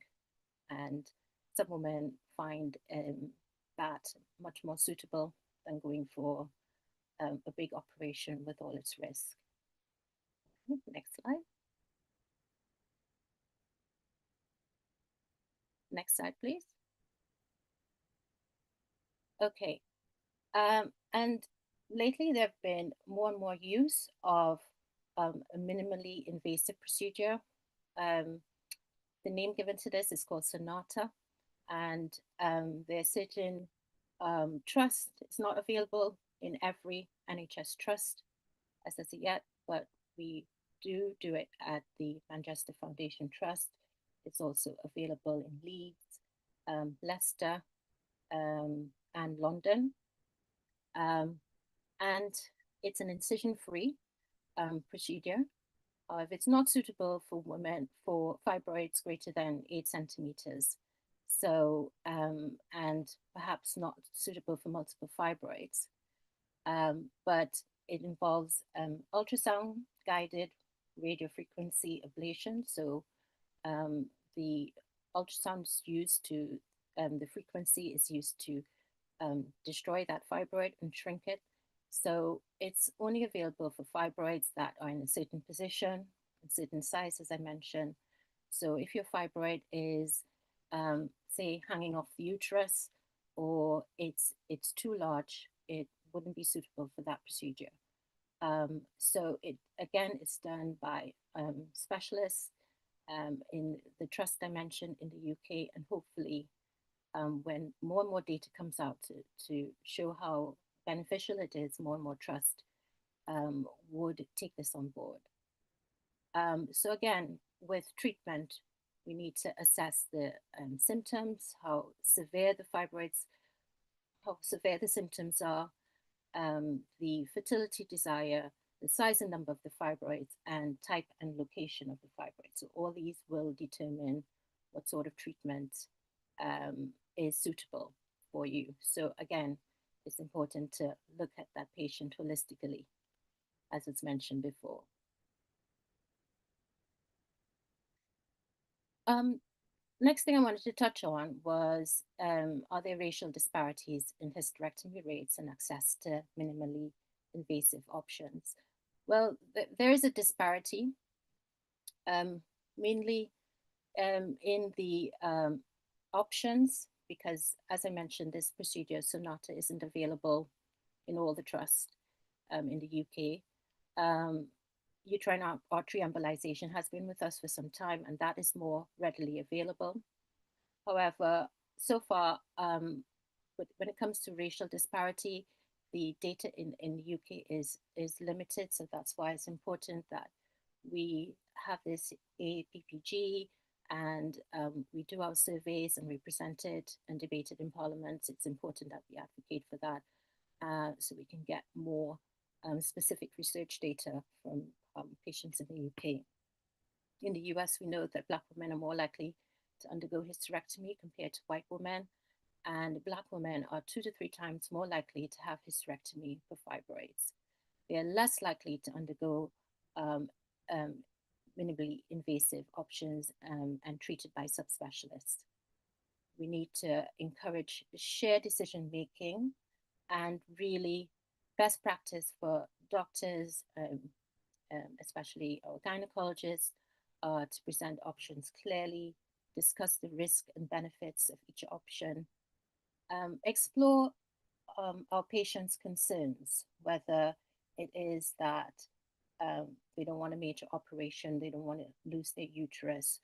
And some women find that much more suitable than going for a big operation with all its risk. Next slide. Next slide, please. Okay. And lately there have been more and more use of a minimally invasive procedure. The name given to this is called Sonata, and there are certain trusts. It's not available in every NHS trust as of yet, but we do it at the Manchester Foundation Trust. It's also available in Leeds, Leicester, and London. And it's an incision-free procedure. However, it's not suitable for women for fibroids greater than 8 centimeters. So, and perhaps not suitable for multiple fibroids. But it involves ultrasound guided radiofrequency ablation. So the ultrasound is used to, the frequency is used to destroy that fibroid and shrink it. So it's only available for fibroids that are in a certain position, a certain size, as I mentioned. So if your fibroid is, say, hanging off the uterus, or it's too large, it wouldn't be suitable for that procedure. So it, again, it's done by specialists in the trust I mentioned in the UK, and hopefully when more and more data comes out to show how beneficial it is, more and more trust would take this on board. So again, with treatment, we need to assess the symptoms, how severe the fibroids, how severe the symptoms are, the fertility desire, the size and number of the fibroids, and type and location of the fibroids. So all these will determine what sort of treatment is suitable for you. So again, it's important to look at that patient holistically, as was mentioned before. Next thing I wanted to touch on was, are there racial disparities in hysterectomy rates and access to minimally invasive options? Well, there is a disparity, mainly in the options, because as I mentioned, this procedure, Sonata, isn't available in all the trusts in the UK. Uterine artery embolization has been with us for some time, and that is more readily available. However, so far, when it comes to racial disparity, the data in the UK is limited. So that's why it's important that we have this APPG, and we do our surveys and we present it and debate it in Parliament. It's important that we advocate for that so we can get more specific research data from patients in the UK. In the US, we know that Black women are more likely to undergo hysterectomy compared to white women, and Black women are 2 to 3 times more likely to have hysterectomy for fibroids. They are less likely to undergo minimally invasive options and treated by subspecialists. We need to encourage shared decision making and really best practice for doctors, especially our gynecologists, to present options clearly, discuss the risk and benefits of each option, explore our patients' concerns, whether it is that they don't want a major operation, they don't want to lose their uterus,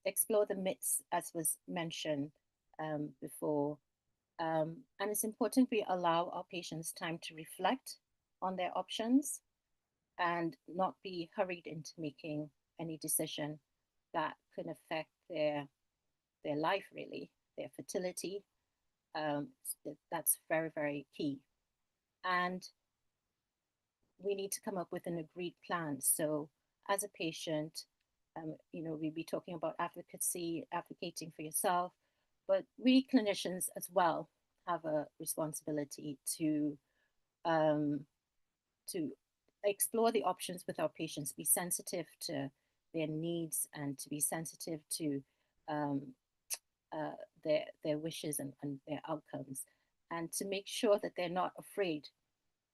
explore the myths, as was mentioned before. And it's important we allow our patients time to reflect on their options and not be hurried into making any decision that could affect their life, really, their fertility. That's very, very key. And we need to come up with an agreed plan. So as a patient, we'll be talking about advocacy, advocating for yourself, but we clinicians as well have a responsibility to explore the options with our patients, be sensitive to their needs and to be sensitive to their wishes and their outcomes, and to make sure that they're not afraid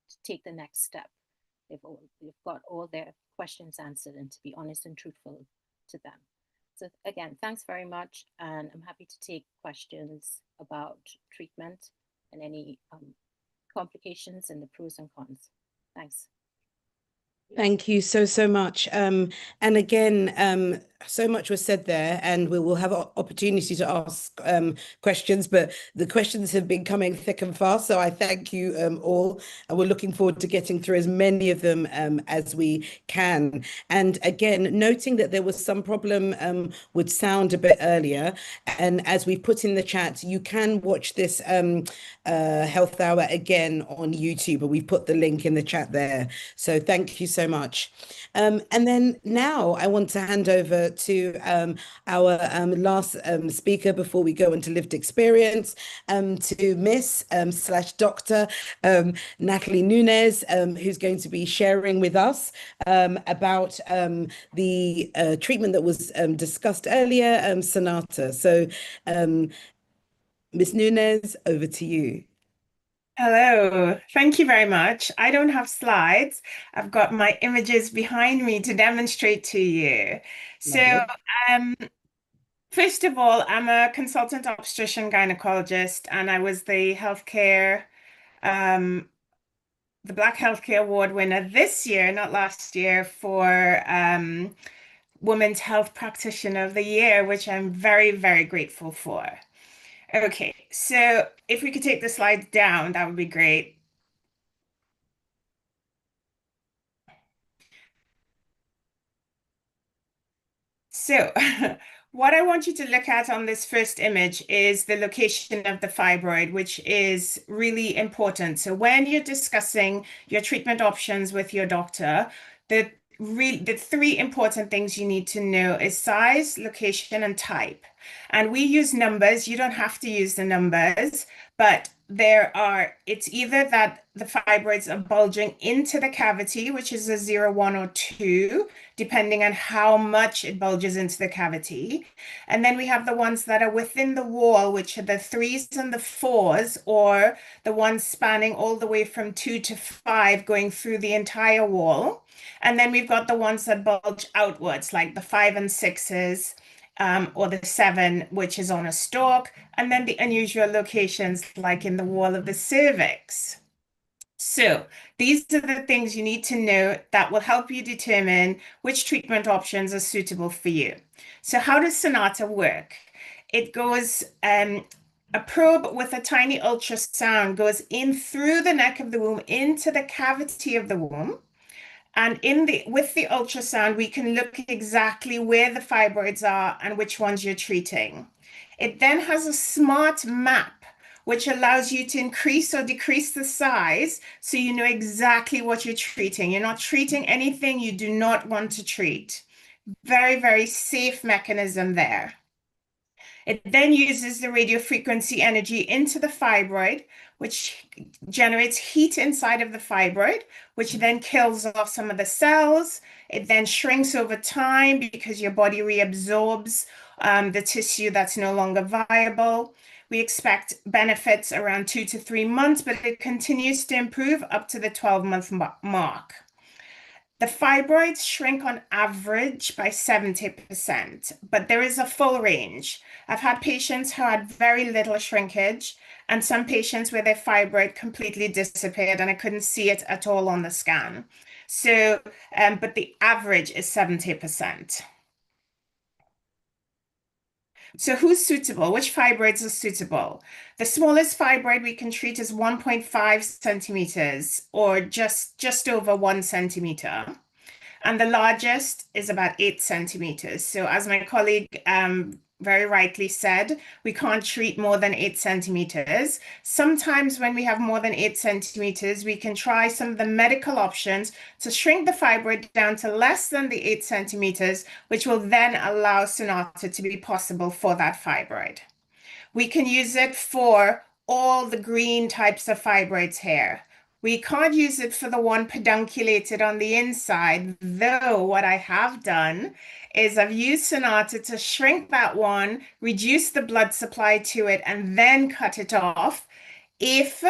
to take the next step. They've got all their questions answered, and to be honest and truthful to them. So again, thanks very much. And I'm happy to take questions about treatment and any complications and the pros and cons. Thanks. Thank you so much. And again, so much was said there, and we will have an opportunity to ask questions, but the questions have been coming thick and fast. So I thank you all, and we're looking forward to getting through as many of them as we can. And again, noting that there was some problem with sound a bit earlier, and as we put in the chat, you can watch this health hour again on YouTube, and we've put the link in the chat there. So thank you so much. And then now I want to hand over to our last speaker before we go into lived experience, to Miss / Dr. Natalie Nunez, who's going to be sharing with us about the treatment that was discussed earlier, Sonata. So Ms. Nunez, over to you. Hello, thank you very much. I don't have slides. I've got my images behind me to demonstrate to you. So, first of all, I'm a consultant obstetrician gynecologist, and I was the Black Healthcare Award winner this year, not last year, for Women's Health Practitioner of the Year, which I'm very, very grateful for. Okay, so if we could take the slides down, that would be great. So what I want you to look at on this first image is the location of the fibroid, which is really important. So when you're discussing your treatment options with your doctor, the three important things you need to know is size, location, and type. And we use numbers. You don't have to use the numbers, but it's either that the fibroids are bulging into the cavity, which is a 0, 1, or 2, depending on how much it bulges into the cavity. And then we have the ones that are within the wall, which are the 3s and the 4s, or the ones spanning all the way from 2 to 5, going through the entire wall. And then we've got the ones that bulge outwards, like the 5 and 6s, or the 7, which is on a stalk, and then the unusual locations like in the wall of the cervix. So these are the things you need to know that will help you determine which treatment options are suitable for you. So how does Sonata work? It goes, a probe with a tiny ultrasound goes in through the neck of the womb into the cavity of the womb. And with the ultrasound, we can look exactly where the fibroids are and which ones you're treating. It then has a smart map, which allows you to increase or decrease the size so you know exactly what you're treating. You're not treating anything you do not want to treat. Very, very safe mechanism there. It then uses the radio frequency energy into the fibroid, which generates heat inside of the fibroid, which then kills off some of the cells. It then shrinks over time because your body reabsorbs the tissue that's no longer viable. We expect benefits around 2 to 3 months, but it continues to improve up to the 12-month mark. The fibroids shrink on average by 70%, but there is a full range. I've had patients who had very little shrinkage and some patients where their fibroid completely disappeared and I couldn't see it at all on the scan. So, but the average is 70%. So who's suitable? Which fibroids are suitable? The smallest fibroid we can treat is 1.5 centimeters or just over 1 centimeter. And the largest is about 8 centimeters. So as my colleague very rightly said, we can't treat more than 8 centimeters. Sometimes when we have more than 8 centimeters, we can try some of the medical options to shrink the fibroid down to less than the 8 centimeters, which will then allow Sonata to be possible for that fibroid. We can use it for all the green types of fibroids here. We can't use it for the one pedunculated on the inside, though what I have done is I've used Sonata to shrink that one, reduce the blood supply to it, and then cut it off if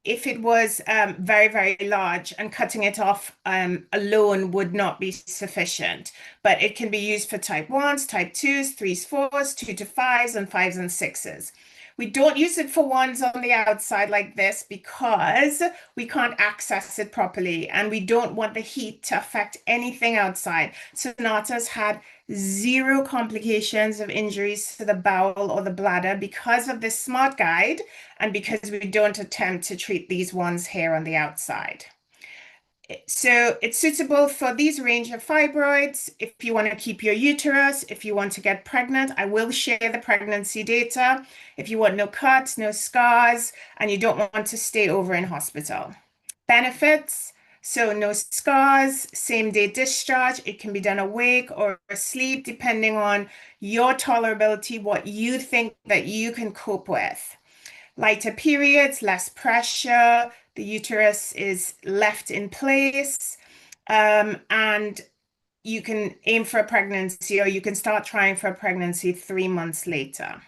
if it was very, very large, and cutting it off alone would not be sufficient. But it can be used for type 1s, type 2s, 3s, 4s, 2 to 5s, and 5s and 6s. We don't use it for 1s on the outside like this because we can't access it properly, and we don't want the heat to affect anything outside. Sonata's had 0 complications of injuries to the bowel or the bladder because of this smart guide, and because we don't attempt to treat these ones here on the outside. So it's suitable for these range of fibroids. If you want to keep your uterus, if you want to get pregnant, I will share the pregnancy data. If you want no cuts, no scars, and you don't want to stay over in hospital. Benefits, so no scars, same day discharge. It can be done awake or asleep, depending on your tolerability, what you think that you can cope with. Lighter periods, less pressure, the uterus is left in place, and you can aim for a pregnancy, or you can start trying for a pregnancy 3 months later.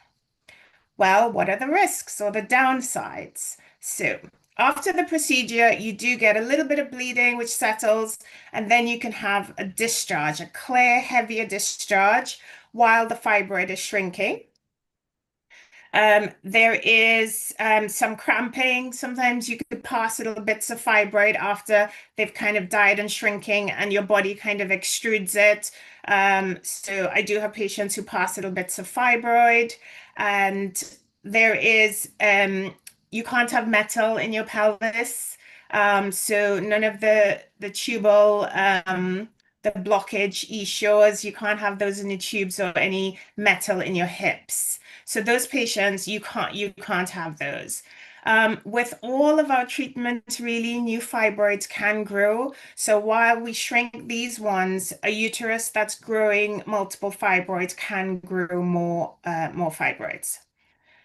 Well, what are the risks or the downsides? So after the procedure, you do get a little bit of bleeding, which settles, and then you can have a discharge, a clear, heavier discharge while the fibroid is shrinking. There is some cramping. Sometimes you could pass little bits of fibroid after they've kind of died and shrinking, and your body kind of extrudes it. So I do have patients who pass little bits of fibroid, and there is, you can't have metal in your pelvis. So none of the tubal, the blockage issue, you can't have those in your tubes, or any metal in your hips. So those patients, you can't have those. With all of our treatments, really, new fibroids can grow. So while we shrink these ones, a uterus that's growing multiple fibroids can grow more fibroids.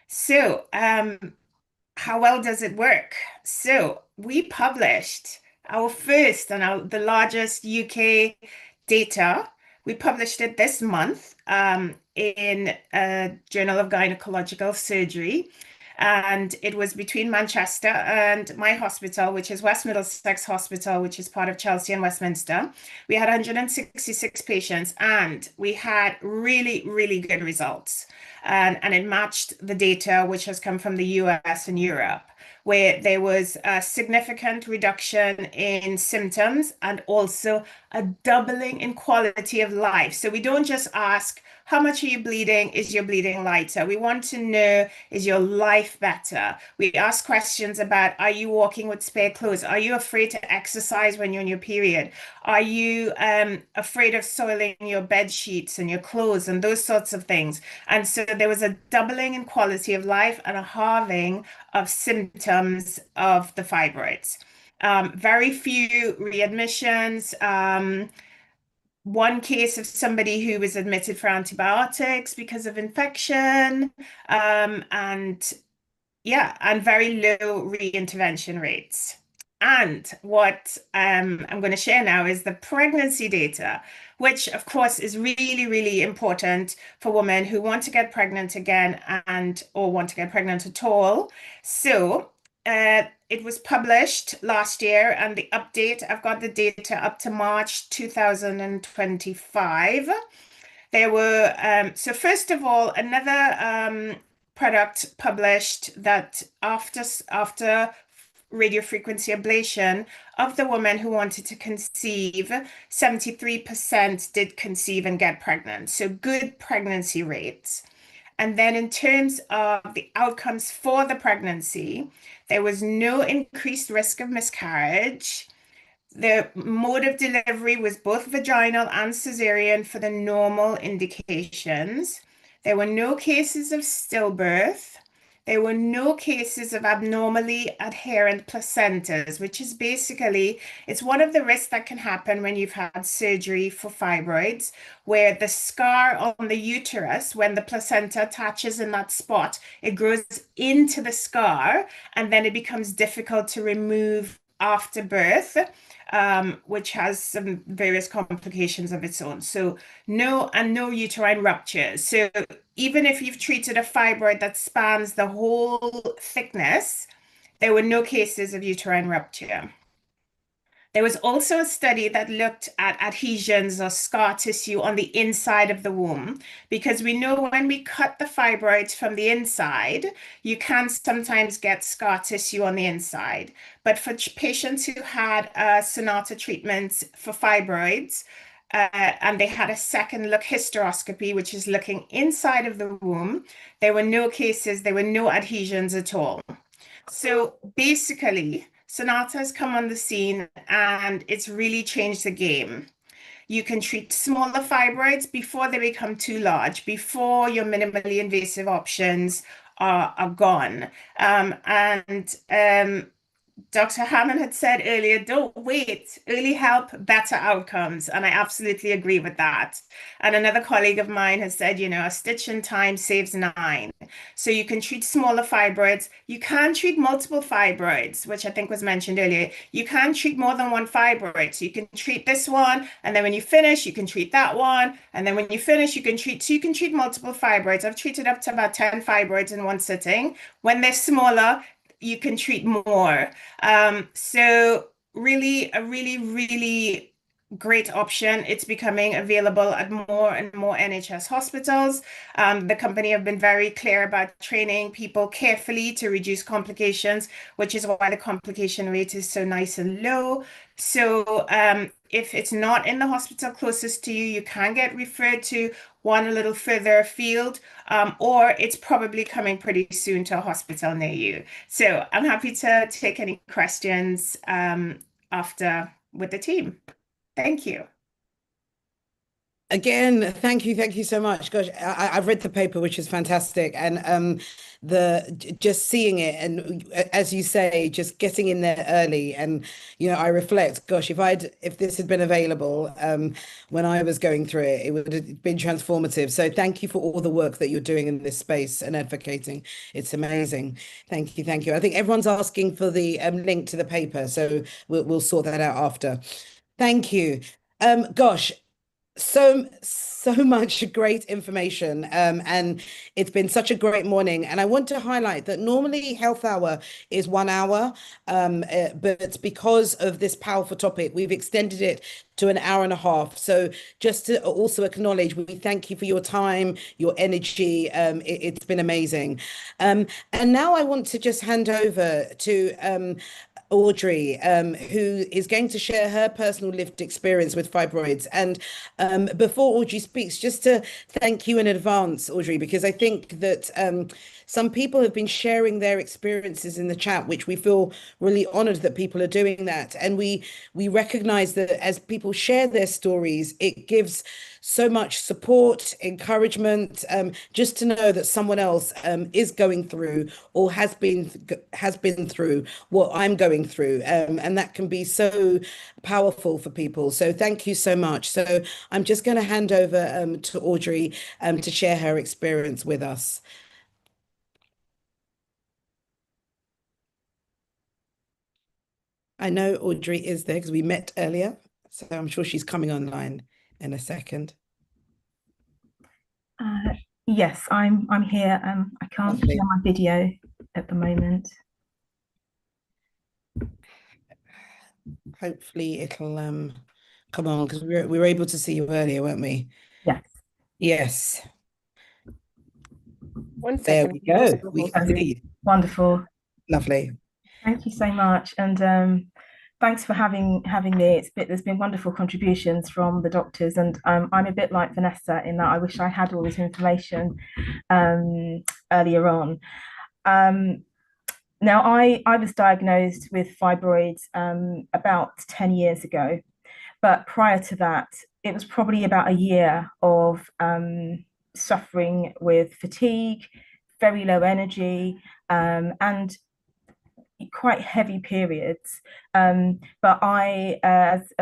So how well does it work? So we published our first and the largest UK data. We published it this month in a Journal of Gynecological Surgery. And it was between Manchester and my hospital, which is West Middlesex Hospital, which is part of Chelsea and Westminster. We had 166 patients, and we had really, really good results. And it matched the data which has come from the US and Europe, where there was a significant reduction in symptoms and also a doubling in quality of life. So we don't just ask, how much are you bleeding? Is your bleeding lighter? We want to know, is your life better? We ask questions about, are you walking with spare clothes? Are you afraid to exercise when you're in your period? Are you afraid of soiling your bed sheets and your clothes and those sorts of things? And so there was a doubling in quality of life and a halving of symptoms of the fibroids. Very few readmissions. One case of somebody who was admitted for antibiotics because of infection, and very low reintervention rates. And what I'm going to share now is the pregnancy data, which of course is really, really important for women who want to get pregnant again or want to get pregnant at all. So it was published last year, and the update, I've got the data up to March 2025. There were, so first of all, another product published that after radiofrequency ablation of the women who wanted to conceive, 73% did conceive and get pregnant. So good pregnancy rates. And then in terms of the outcomes for the pregnancy, there was no increased risk of miscarriage. The mode of delivery was both vaginal and cesarean for the normal indications. There were no cases of stillbirth. There were no cases of abnormally adherent placentas, which is basically, it's one of the risks that can happen when you've had surgery for fibroids, where the scar on the uterus, when the placenta attaches in that spot, it grows into the scar, and then it becomes difficult to remove after birth, which has some various complications of its own. So no uterine ruptures. So even if you've treated a fibroid that spans the whole thickness, There were no cases of uterine rupture. There was also a study that looked at adhesions or scar tissue on the inside of the womb, because we know when we cut the fibroids from the inside, you can sometimes get scar tissue on the inside. But for patients who had Sonata treatments for fibroids, and they had a second look hysteroscopy, which is looking inside of the womb, there were no cases, there were no adhesions at all. So basically, Sonata has come on the scene and it's really changed the game. You can treat smaller fibroids before they become too large, before your minimally invasive options are gone. Dr. Hammond had said earlier, don't wait, early help, better outcomes. And I absolutely agree with that. And another colleague of mine has said, you know, a stitch in time saves 9. So you can treat smaller fibroids. You can treat multiple fibroids, which I think was mentioned earlier. You can treat more than one fibroid. So you can treat this one, and then when you finish, you can treat that one. And then when you finish, you can treat multiple fibroids. I've treated up to about 10 fibroids in one sitting. When they're smaller, you can treat more. So really, a really great option. It's becoming available at more and more NHS hospitals. The company have been very clear about training people carefully to reduce complications, which is why the complication rate is so nice and low. So if it's not in the hospital closest to you, you can get referred to one a little further afield, or it's probably coming pretty soon to a hospital near you. So I'm happy to take any questions after with the team. Thank you. Again, thank you so much. Gosh, I've read the paper, which is fantastic, and just seeing it, and as you say, just getting in there early, and you know, I reflect, gosh, if this had been available when I was going through it, it would have been transformative. So thank you for all the work that you're doing in this space and advocating. It's amazing. Thank you. I think everyone's asking for the link to the paper, so we'll sort that out after. Thank you. Gosh. So much great information, and it's been such a great morning. And I want to highlight that normally Health Hour is 1 hour, but because of this powerful topic, we've extended it to an hour and a half. So just to also acknowledge, we thank you for your time, your energy. It's been amazing. And now I want to just hand over to Audrey, who is going to share her personal lived experience with fibroids. And before Audrey speaks, just to thank you in advance, Audrey, because I think that some people have been sharing their experiences in the chat, which we feel really honored that people are doing that. And we recognize that as people share their stories, it gives so much support, encouragement, just to know that someone else is going through or has been through what I'm going through, and that can be so powerful for people. So thank you so much. So I'm just going to hand over to Audrey to share her experience with us. I know Audrey is there because we met earlier, so I'm sure she's coming online in a second. Yes, I'm here. I can't share my video at the moment. Hopefully it'll come on, because we were able to see you earlier, weren't we? Yes. Yes. One there second. we go. We can see you. Wonderful. Lovely. Thank you so much, and thanks for having me. There's been wonderful contributions from the doctors, and I'm a bit like Vanessa in that I wish I had all this information earlier on. Now, I was diagnosed with fibroids about 10 years ago, but prior to that, it was probably about a year of suffering with fatigue, very low energy, and quite heavy periods. But I, as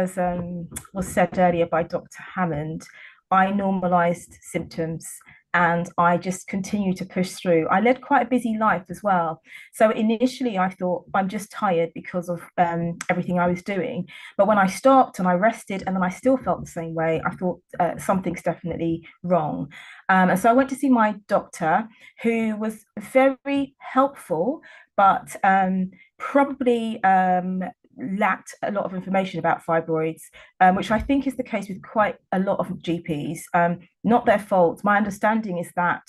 was said earlier by Dr. Hammond, I normalized symptoms and I just continued to push through. I led quite a busy life as well. So initially I thought I'm just tired because of everything I was doing. But when I stopped and I rested and then I still felt the same way, I thought something's definitely wrong. And so I went to see my doctor, who was very helpful, but probably lacked a lot of information about fibroids, which I think is the case with quite a lot of GPs. Not their fault. My understanding is that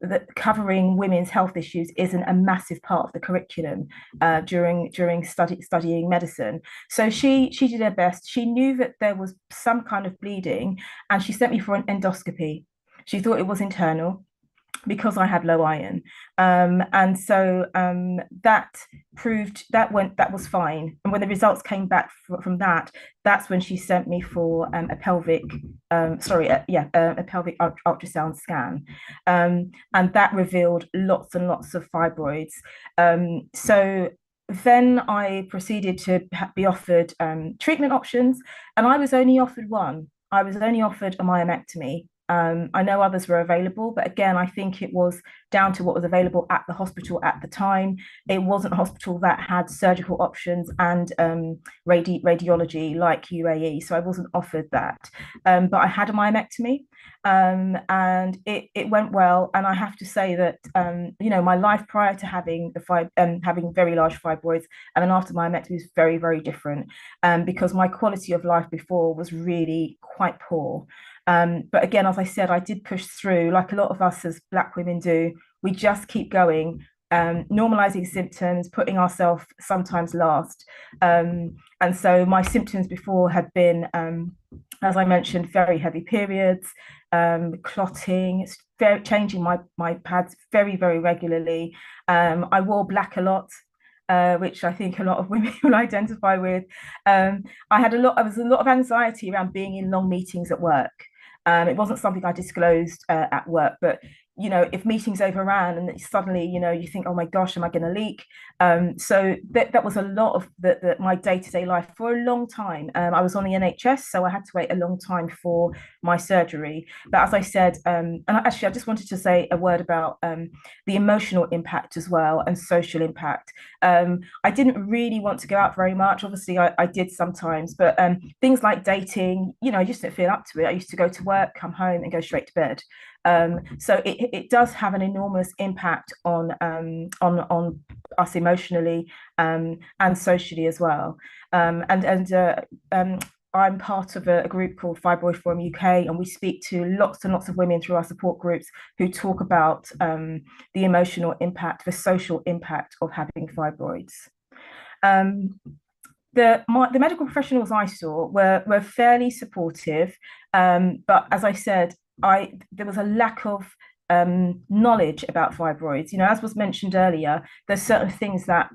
that covering women's health issues isn't a massive part of the curriculum during studying medicine. So she did her best. She knew that there was some kind of bleeding, and she sent me for an endoscopy. She thought it was internal because I had low iron, and so that proved that was fine. And when the results came back from that, that's when she sent me for a pelvic ultrasound scan, and that revealed lots and lots of fibroids. So then I proceeded to be offered treatment options, and I was only offered one. I was only offered a myomectomy. I know others were available, but again, I think it was down to what was available at the hospital at the time. It wasn't a hospital that had surgical options and radiology like UAE, so I wasn't offered that. But I had a myomectomy, and it went well. And I have to say that my life prior to having having very large fibroids and then after myomectomy is very, very different, because my quality of life before was really quite poor. But again, as I said, I did push through, like a lot of us as Black women do. We just keep going, normalizing symptoms, putting ourselves sometimes last. And so my symptoms before had been, as I mentioned, very heavy periods, clotting, changing my pads very, very regularly. I wore black a lot. Which I think a lot of women will identify with. I was a lot of anxiety around being in long meetings at work. It wasn't something I disclosed at work, but if meetings overran and suddenly you think, oh my gosh, am I going to leak? So that was a lot of my day-to-day life for a long time. I was on the NHS, so I had to wait a long time for my surgery. But as I said, and actually I just wanted to say a word about the emotional impact as well and social impact. I didn't really want to go out very much. Obviously I did sometimes, but things like dating, I just didn't feel up to it. I used to go to work, come home and go straight to bed. So it does have an enormous impact on us emotionally and socially as well. I'm part of a group called Fibroid Forum UK, and we speak to lots and lots of women through our support groups who talk about the emotional impact, the social impact of having fibroids. The medical professionals I saw were fairly supportive, but as I said, there was a lack of knowledge about fibroids. As was mentioned earlier, there's certain things that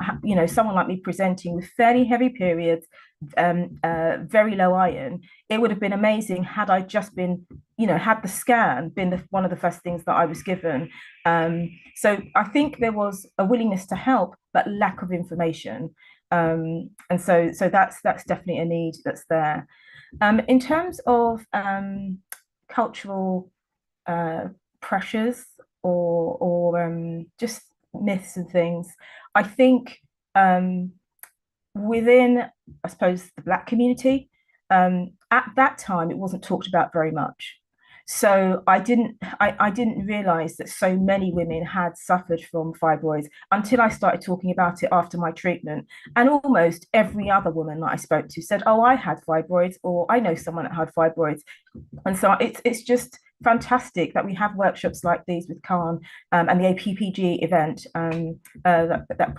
someone like me presenting with fairly heavy periods, very low iron, it would have been amazing had I just been, had the scan been one of the first things that I was given. So I think there was a willingness to help, but lack of information. And so that's definitely a need that's there. In terms of cultural pressures or just myths and things, I think within, I suppose, the Black community, at that time it wasn't talked about very much. So I didn't realize that so many women had suffered from fibroids until I started talking about it after my treatment. And almost every other woman that I spoke to said, oh, I had fibroids, or I know someone that had fibroids. And so it's just fantastic that we have workshops like these with CAHN and the APPG event that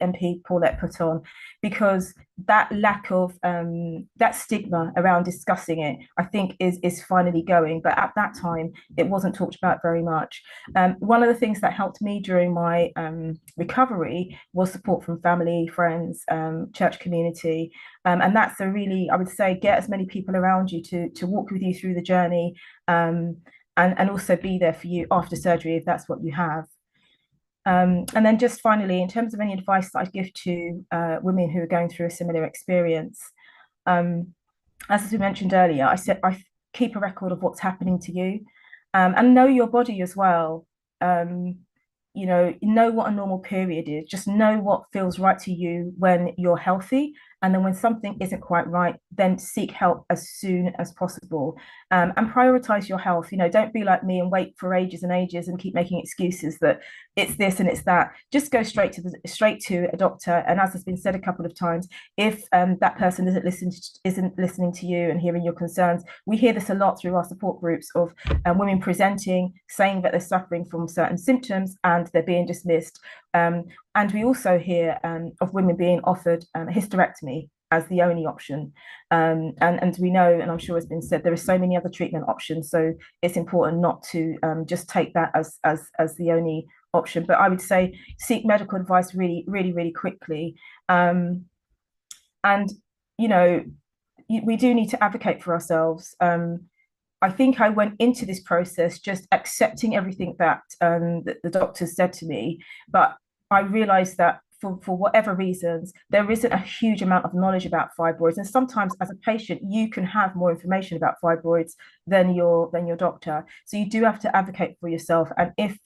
MP Paulette put on, because that lack of that stigma around discussing it, I think is finally going. But at that time, it wasn't talked about very much. One of the things that helped me during my recovery was support from family, friends, church community. And that's a really, I would say, get as many people around you to walk with you through the journey, and also be there for you after surgery if that's what you have. And then just finally, in terms of any advice that I'd give to women who are going through a similar experience, as we mentioned earlier, I said I keep a record of what's happening to you, and know your body as well. Know what a normal period is. Just know what feels right to you when you're healthy, And then when something isn't quite right, then seek help as soon as possible, and prioritize your health. Don't be like me and wait for ages and ages and keep making excuses that it's this and it's that. Just go straight to a doctor. And as has been said a couple of times, if that person isn't listening to you and hearing your concerns, we hear this a lot through our support groups of women presenting, saying that they're suffering from certain symptoms and they're being dismissed. And we also hear of women being offered a hysterectomy as the only option. And we know, and I'm sure it's been said, there are so many other treatment options. So it's important not to just take that as the only option. But I would say seek medical advice really, really, really quickly. And, we do need to advocate for ourselves. I think I went into this process just accepting everything that the doctors said to me, but I realized that for whatever reasons, there isn't a huge amount of knowledge about fibroids. And sometimes as a patient, you can have more information about fibroids than your doctor. So you do have to advocate for yourself. And if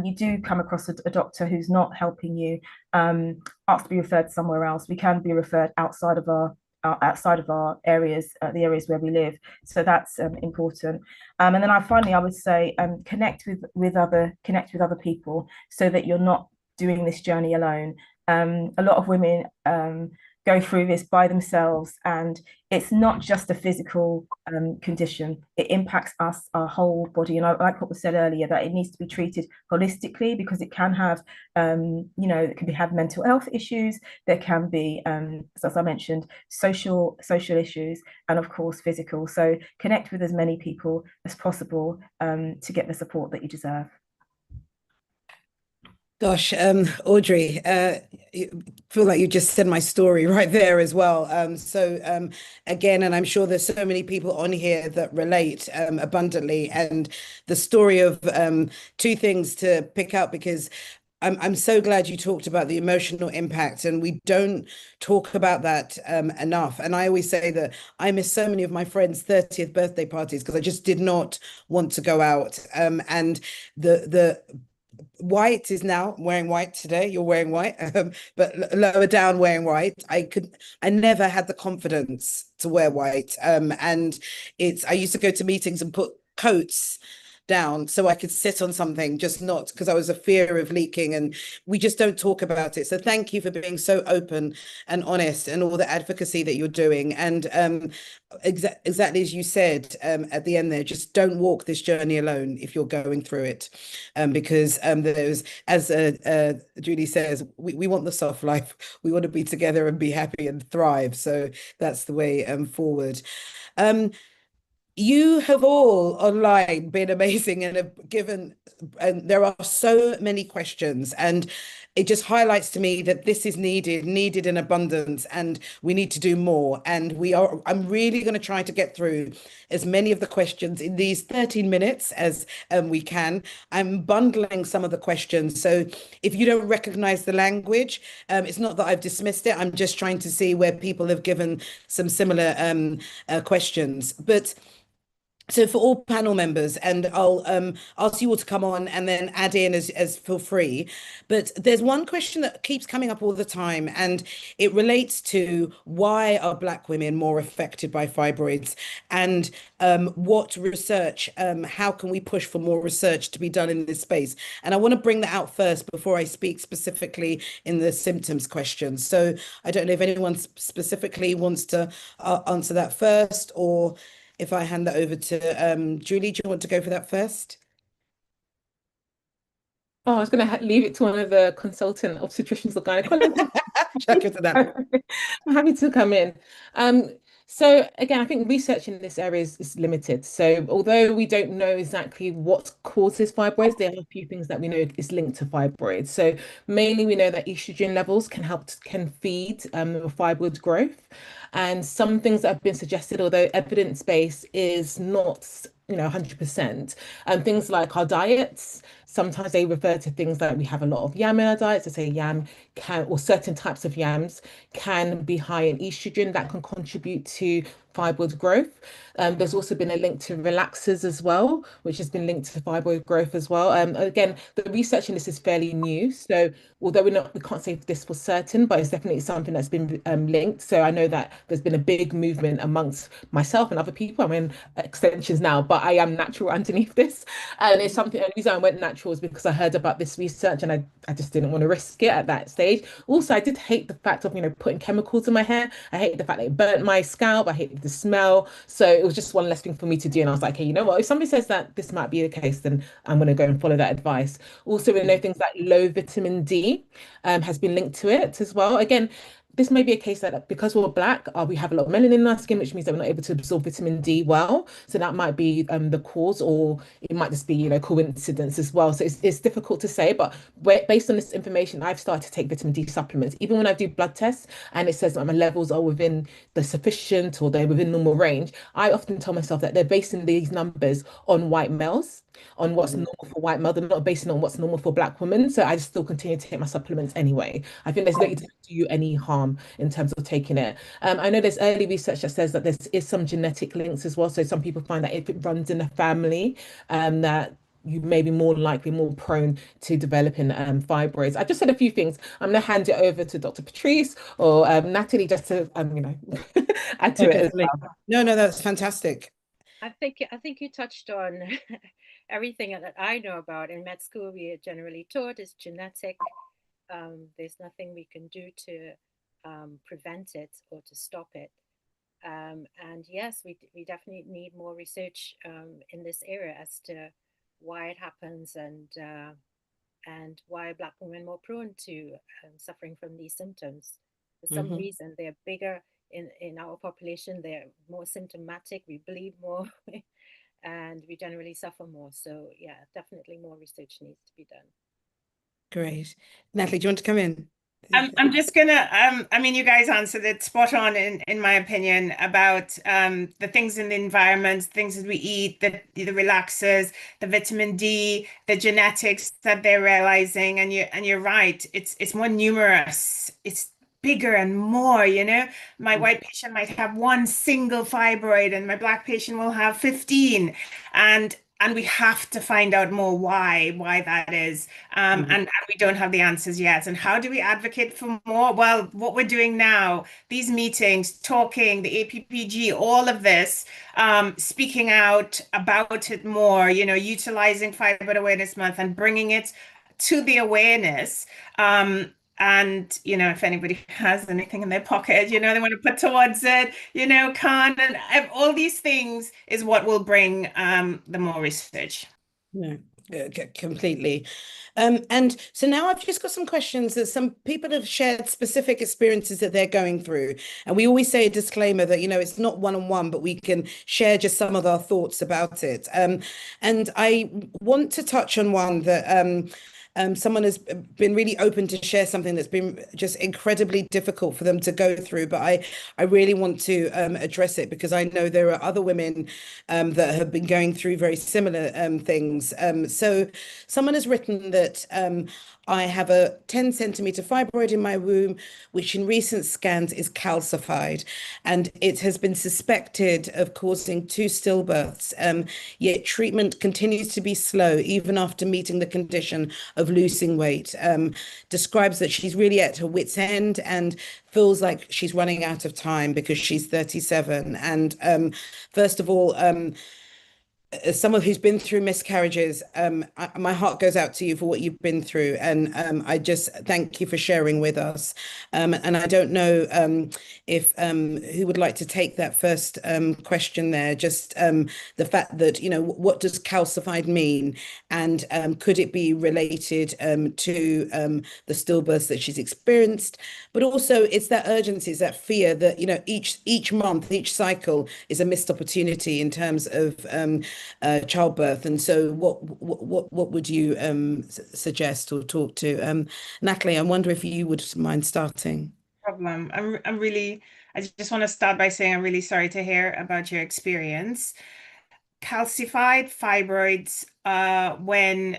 you do come across a doctor who's not helping you, ask to be referred somewhere else. We can be referred outside of our areas, the areas where we live. So that's important. And then I would say connect with other people so that you're not doing this journey alone. A lot of women go through this by themselves, and it's not just a physical condition. It impacts our whole body. And I like what was said earlier, that it needs to be treated holistically, because it can have, it can have mental health issues. There can be, as I mentioned, social issues, and of course, physical. So connect with as many people as possible to get the support that you deserve. Gosh, Audrey, I feel like you just said my story right there as well. Again, and I'm sure there's so many people on here that relate abundantly. And the story of two things to pick up, because I'm so glad you talked about the emotional impact, and we don't talk about that enough. And I always say that I miss so many of my friends' 30th birthday parties because I just did not want to go out. And the white is now wearing white today. You're wearing white, but lower down wearing white. I never had the confidence to wear white. And I used to go to meetings and put coats down so I could sit on something, just not because I was a fear of leaking, and we just don't talk about it. So thank you for being so open and honest, and all the advocacy that you're doing. And exactly as you said at the end there, just don't walk this journey alone if you're going through it, because there's, as Julie says, we want the soft life. We want to be together and be happy and thrive. So that's the way forward. You have all online been amazing and have given, and there are so many questions, and it just highlights to me that this is needed in abundance, and we need to do more. And I'm really going to try to get through as many of the questions in these 13 minutes as we can. I'm bundling some of the questions. So if you don't recognize the language, it's not that I've dismissed it. I'm just trying to see where people have given some similar questions. But so for all panel members, and I'll ask you all to come on and then add in as feel free. But there's one question that keeps coming up all the time, and it relates to why are Black women more affected by fibroids, and what research, how can we push for more research to be done in this space? And I want to bring that out first before I speak specifically in the symptoms question. So I don't know if anyone specifically wants to answer that first, or if I hand that over to Julie. Do you want to go for that first? Oh, I was going to leave it to one of the consultant obstetricians or gynecologists. I'm happy to come in. So again, I think research in this area is limited. So although we don't know exactly what causes fibroids, there are a few things that we know is linked to fibroids. So mainly we know that estrogen levels can feed fibroid growth. And some things that have been suggested, although evidence-based is not 100%, things like our diets, sometimes they refer to things like we have a lot of yam in our diets. They say yam can, or certain types of yams can be high in estrogen that can contribute to fibroid growth. There's also been a link to relaxers as well, which has been linked to fibroid growth as well. Again, the research in this is fairly new, so although we can't say this for certain, but it's definitely something that's been linked. So I know that there's been a big movement amongst myself and other people. I'm in extensions now, but I am natural underneath this, and it's something. The reason I went natural is because I heard about this research, and I just didn't want to risk it at that stage. Also, I did hate the fact of putting chemicals in my hair. I hate the fact that it burnt my scalp. I hated the smell. So it was just one less thing for me to do. And I was like, hey, you know what? If somebody says that this might be the case, then I'm going to go and follow that advice. Also, we know things like low vitamin D has been linked to it as well. Again, this may be a case that because we're black, we have a lot of melanin in our skin, which means that we're not able to absorb vitamin D well. So that might be the cause, or it might just be, coincidence as well. So it's difficult to say, but based on this information, I've started to take vitamin D supplements. Even when I do blood tests and it says that my levels are within the sufficient or they're within normal range, I often tell myself that they're basing these numbers on white males, on what's normal for white male. They're not basing on what's normal for black women. So I just still continue to take my supplements anyway. I think there's not to do you any harm in terms of taking it. I know there's early research that says that there is some genetic links as well. So some people find that if it runs in the family, that you may be more likely, more prone to developing fibroids. I just said a few things. I'm going to hand it over to Dr. Patrice or Natalie just to, add to it as well. No, that's fantastic. I think you touched on everything that I know about. In med school, we are generally taught it's genetic. There's nothing we can do to prevent it or to stop it. And yes, we definitely need more research in this area as to why it happens and why Black women are more prone to suffering from these symptoms. For some reason, they're bigger in our population. They're more symptomatic. We bleed more. And we generally suffer more. So yeah, definitely more research needs to be done. Great. Natalie, do you want to come in? I'm just gonna, you guys answered it spot on in my opinion about the things in the environment, things that we eat, the relaxers, the vitamin D, the genetics that they're realizing, and you're right, it's more numerous, it's bigger and more, My white patient might have one single fibroid and my Black patient will have 15. And we have to find out more why that is. And we don't have the answers yet. And how do we advocate for more? Well, what we're doing now, these meetings, talking, the APPG, all of this, speaking out about it more, utilizing Fibroid Awareness Month and bringing it to the awareness. And, if anybody has anything in their pocket, they want to put towards it, CAHN and all these things is what will bring the more research. No, completely. And so now I've just got some questions that some people have shared specific experiences that they're going through. And we always say a disclaimer that, it's not one-on-one, but we can share just some of our thoughts about it. And I want to touch on one that someone has been really open to share something that's been just incredibly difficult for them to go through. But I really want to address it because I know there are other women that have been going through very similar things. So someone has written that I have a 10-centimeter fibroid in my womb, which in recent scans is calcified, and it has been suspected of causing 2 stillbirths. Yet treatment continues to be slow, even after meeting the condition of losing weight. Describes that she's really at her wit's end and feels like she's running out of time because she's 37. And first of all, as someone who's been through miscarriages, my heart goes out to you for what you've been through. And I just thank you for sharing with us. And I don't know if who would like to take that first question there, just the fact that, what does calcified mean? And could it be related to the stillbirths that she's experienced? But also it's that urgency, it's that fear that, each month, each cycle is a missed opportunity in terms of childbirth. And so what would you suggest or talk to? Natalie, I wonder if you would mind starting. Problem. I just want to start by saying I'm really sorry to hear about your experience. calcified fibroids when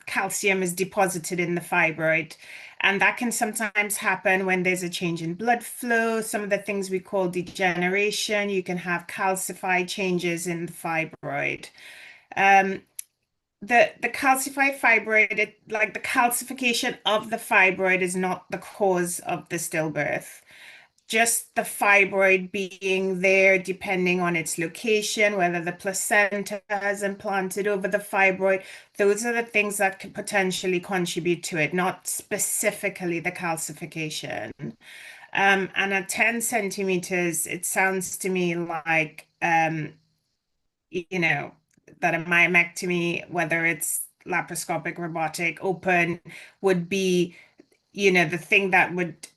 calcium is deposited in the fibroid. And that can sometimes happen when there's a change in blood flow, some of the things we call degeneration. You can have calcified changes in the fibroid. The calcified fibroid, like the calcification of the fibroid is not the cause of the stillbirth. Just the fibroid being there, depending on its location, whether the placenta has implanted over the fibroid, those are the things that could potentially contribute to it, not specifically the calcification. And at 10 centimeters, it sounds to me like, you know, that a myomectomy, whether it's laparoscopic, robotic, open, would be, you know, the thing that would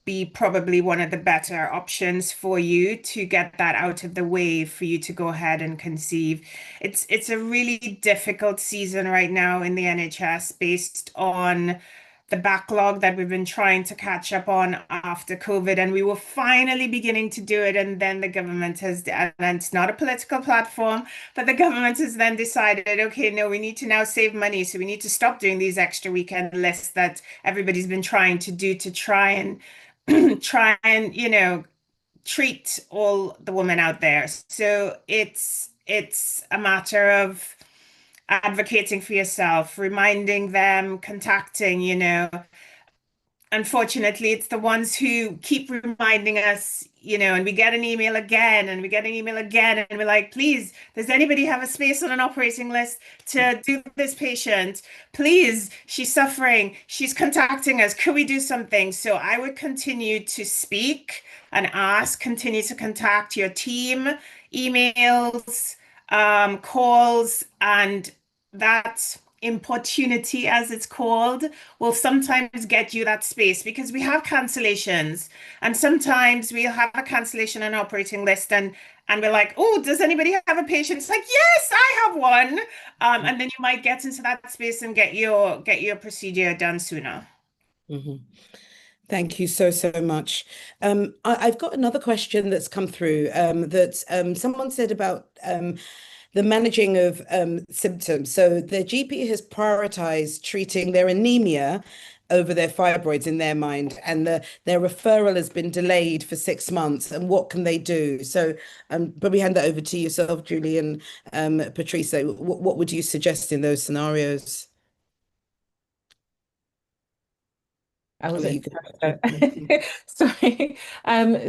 be probably one of the better options for you to get that out of the way for you to go ahead and conceive. It's a really difficult season right now in the NHS based on the backlog that we've been trying to catch up on after COVID, and we were finally beginning to do it, and then the government has, and it's not a political platform, but the government has then decided, okay, no, we need to now save money, so we need to stop doing these extra weekend lists that everybody's been trying to do to try and you know, treat all the women out there. So it's a matter of advocating for yourself, reminding them, contacting, you know. Unfortunately, it's the ones who keep reminding us, you know, and we get an email again and we get an email again, and we're like, please, does anybody have a space on an operating list to do this patient? Please, she's suffering, she's contacting us, could we do something? So I would continue to speak and ask, continue to contact your team, emails, calls, and that importunity, as it's called, will sometimes get you that space, because we have cancellations, and sometimes we'll have a cancellation on an operating list, and we're like, oh, does anybody have a patient? It's like, yes, I have one. And then you might get into that space and get your procedure done sooner. Mm-hmm. Thank you so much. I've got another question that's come through that someone said about the managing of symptoms. So the GP has prioritized treating their anemia over their fibroids in their mind, and their referral has been delayed for 6 months. And what can they do? So probably hand that over to yourself, Julie, and Patrice. What would you suggest in those scenarios? I wasn't sorry.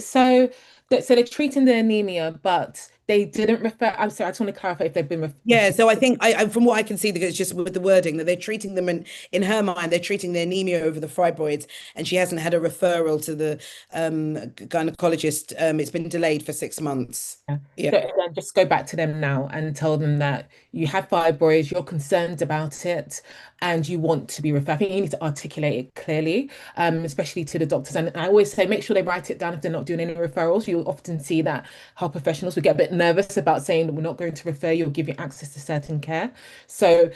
So they're treating the anemia, but they didn't refer. I'm sorry, I just want to clarify if they've been yeah, so I think I from what I can see, that it's just with the wording that they're treating them in her mind, they're treating the anemia over the fibroids, and she hasn't had a referral to the gynecologist. It's been delayed for 6 months. Yeah. So then just go back to them now and tell them that you have fibroids, you're concerned about it, and you want to be referred. I think you need to articulate it clearly, especially to the doctors. And I always say, make sure they write it down if they're not doing any referrals. You'll often see that health professionals will get a bit nervous about saying that we're not going to refer you or give you access to certain care. So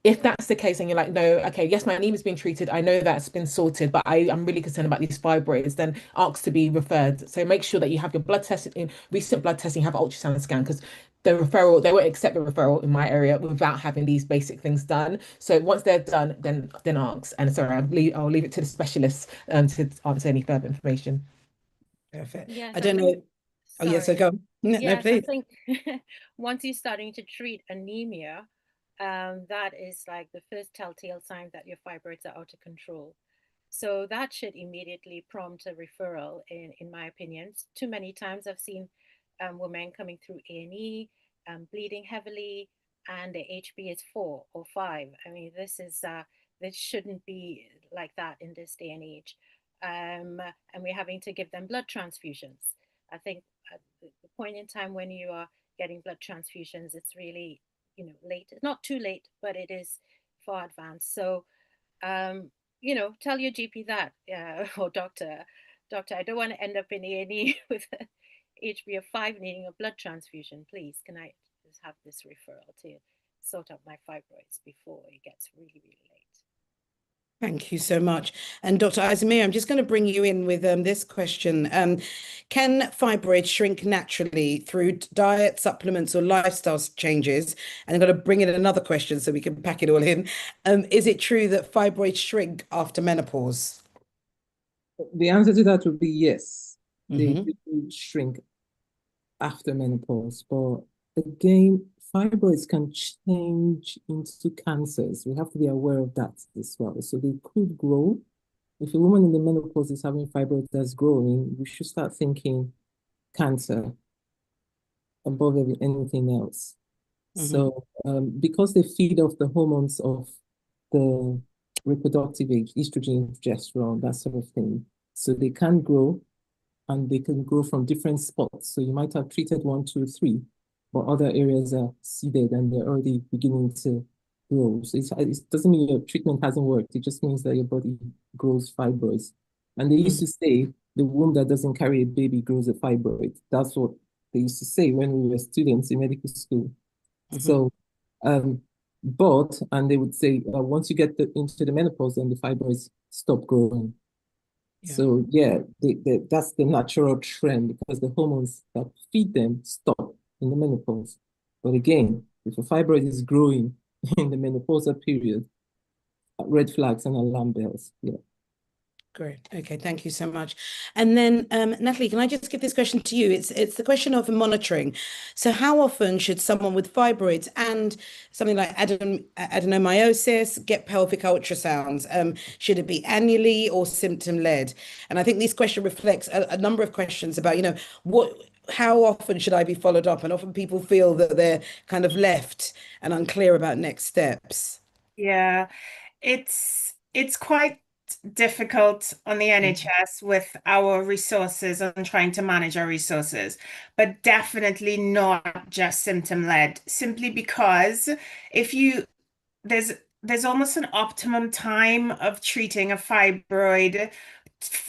if that's the case and you're like, no, okay, yes, my anemia has been treated, I know that's been sorted, but I'm really concerned about these fibroids, then ask to be referred. So make sure that you have your blood test, in recent blood testing, you have an ultrasound scan, because the referral, they won't accept the referral in my area without having these basic things done. So once they're done, then ask. And sorry, I'll leave it to the specialists to answer any further information. Perfect. Yes, I don't know. Oh, yes, so go on. No, yes, please. I think once you're starting to treat anemia, that is like the first telltale sign that your fibroids are out of control. So that should immediately prompt a referral, in my opinion. Too many times I've seen women coming through A&E, bleeding heavily, and the HB is 4 or 5. I mean, this shouldn't be like that in this day and age. And we're having to give them blood transfusions. I think at the point in time when you are getting blood transfusions, it's really, you know, late. It's not too late, but it is far advanced. So, you know, tell your GP that, or doctor, I don't want to end up in A&E with a HB of 5 needing a blood transfusion. Please, can I just have this referral to sort out my fibroids before it gets really, really late? Thank you so much. And Dr. Aizemea, I'm just going to bring you in with this question. Can fibroids shrink naturally through diet, supplements, or lifestyle changes? And I'm going to bring in another question so we can pack it all in. Is it true that fibroids shrink after menopause? The answer to that would be yes. They do shrink after menopause. But again, fibroids can change into cancers. We have to be aware of that as well. So they could grow. If a woman in the menopause is having fibroids that's growing, we should start thinking cancer above anything else. So because they feed off the hormones of the reproductive age, estrogen, progesterone, that sort of thing. So they can grow, and they can grow from different spots. So you might have treated 1, 2, 3, but other areas are seeded and they're already beginning to grow. So it doesn't mean your treatment hasn't worked. It just means that your body grows fibroids. And they used to say the womb that doesn't carry a baby grows a fibroid. That's what they used to say when we were students in medical school. So, and they would say, once you get into the menopause, then the fibroids stop growing. Yeah. So yeah, that's the natural trend, because the hormones that feed them stop in the menopause. But again, if a fibroid is growing in the menopausal period, red flags and alarm bells. Yeah. Great. Okay, thank you so much. And then, Natalie, can I just give this question to you? It's the question of monitoring. So how often should someone with fibroids and something like adenomyosis get pelvic ultrasounds? Should it be annually or symptom-led? And I think this question reflects a number of questions about, how often should I be followed up? And often people feel that they're kind of left and unclear about next steps. Yeah, it's quite difficult on the NHS with our resources and trying to manage our resources, but definitely not just symptom-led, simply because there's almost an optimum time of treating a fibroid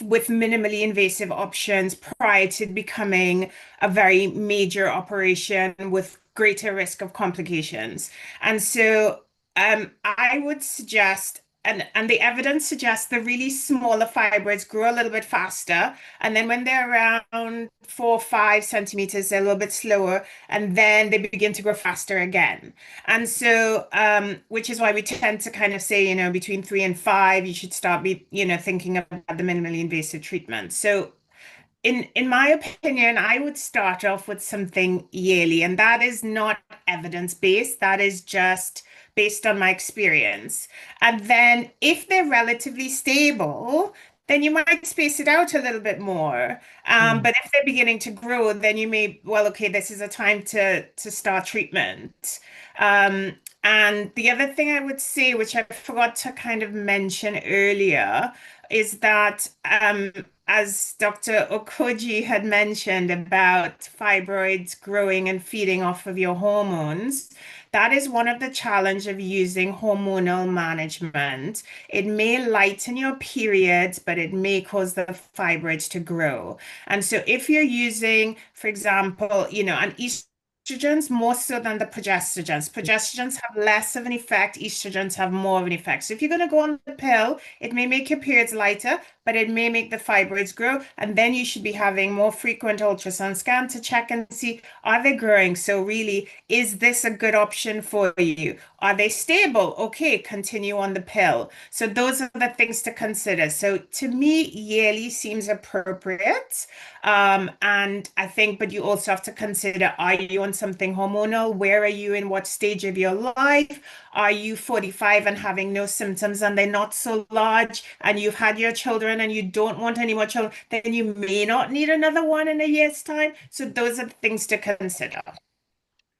with minimally invasive options prior to becoming a very major operation with greater risk of complications. And so I would suggest, and the evidence suggests, the really smaller fibroids grow a little bit faster. And then when they're around 4 or 5 centimeters, they're a little bit slower. And then they begin to grow faster again. And so, which is why we tend to kind of say, between 3 and 5, you should start thinking about the minimally invasive treatment. So in my opinion, I would start off with something yearly, and that is not evidence-based. That is just based on my experience. And then if they're relatively stable, then you might space it out a little bit more. But if they're beginning to grow, then you may, okay, this is a time to start treatment. And the other thing I would say, which I forgot to kind of mention earlier, is that as Dr. Okouje had mentioned about fibroids growing and feeding off of your hormones, that is one of the challenges of using hormonal management. It may lighten your periods, but it may cause the fibroids to grow. And so if you're using, for example, an estrogens more so than the progestogens. Progestogens have less of an effect. Estrogens have more of an effect. So if you're going to go on the pill, it may make your periods lighter, but it may make the fibroids grow. And then you should be having more frequent ultrasound scan to check and see, are they growing? So really, is this a good option for you? Are they stable? Okay, continue on the pill. So those are the things to consider. So to me, yearly seems appropriate. And I think, but you also have to consider, are you on something hormonal? Where are you in what stage of your life? Are you 45 and having no symptoms and they're not so large, and you've had your children and you don't want any more children? Then you may not need another one in a year's time. So those are the things to consider.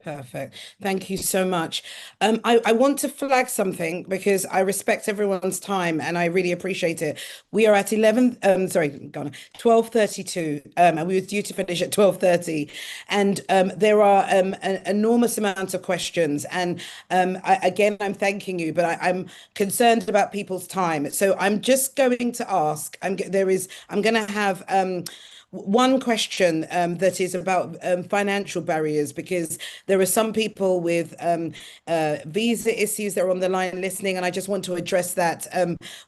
Perfect. Thank you so much. I want to flag something because I respect everyone's time and I really appreciate it. We are at 12:32, and we were due to finish at 12:30. And there are an enormous amount of questions. And I'm thanking you, but I'm concerned about people's time. So I'm just going to ask, I'm going to have one question that is about financial barriers, because there are some people with visa issues that are on the line listening, and I just want to address that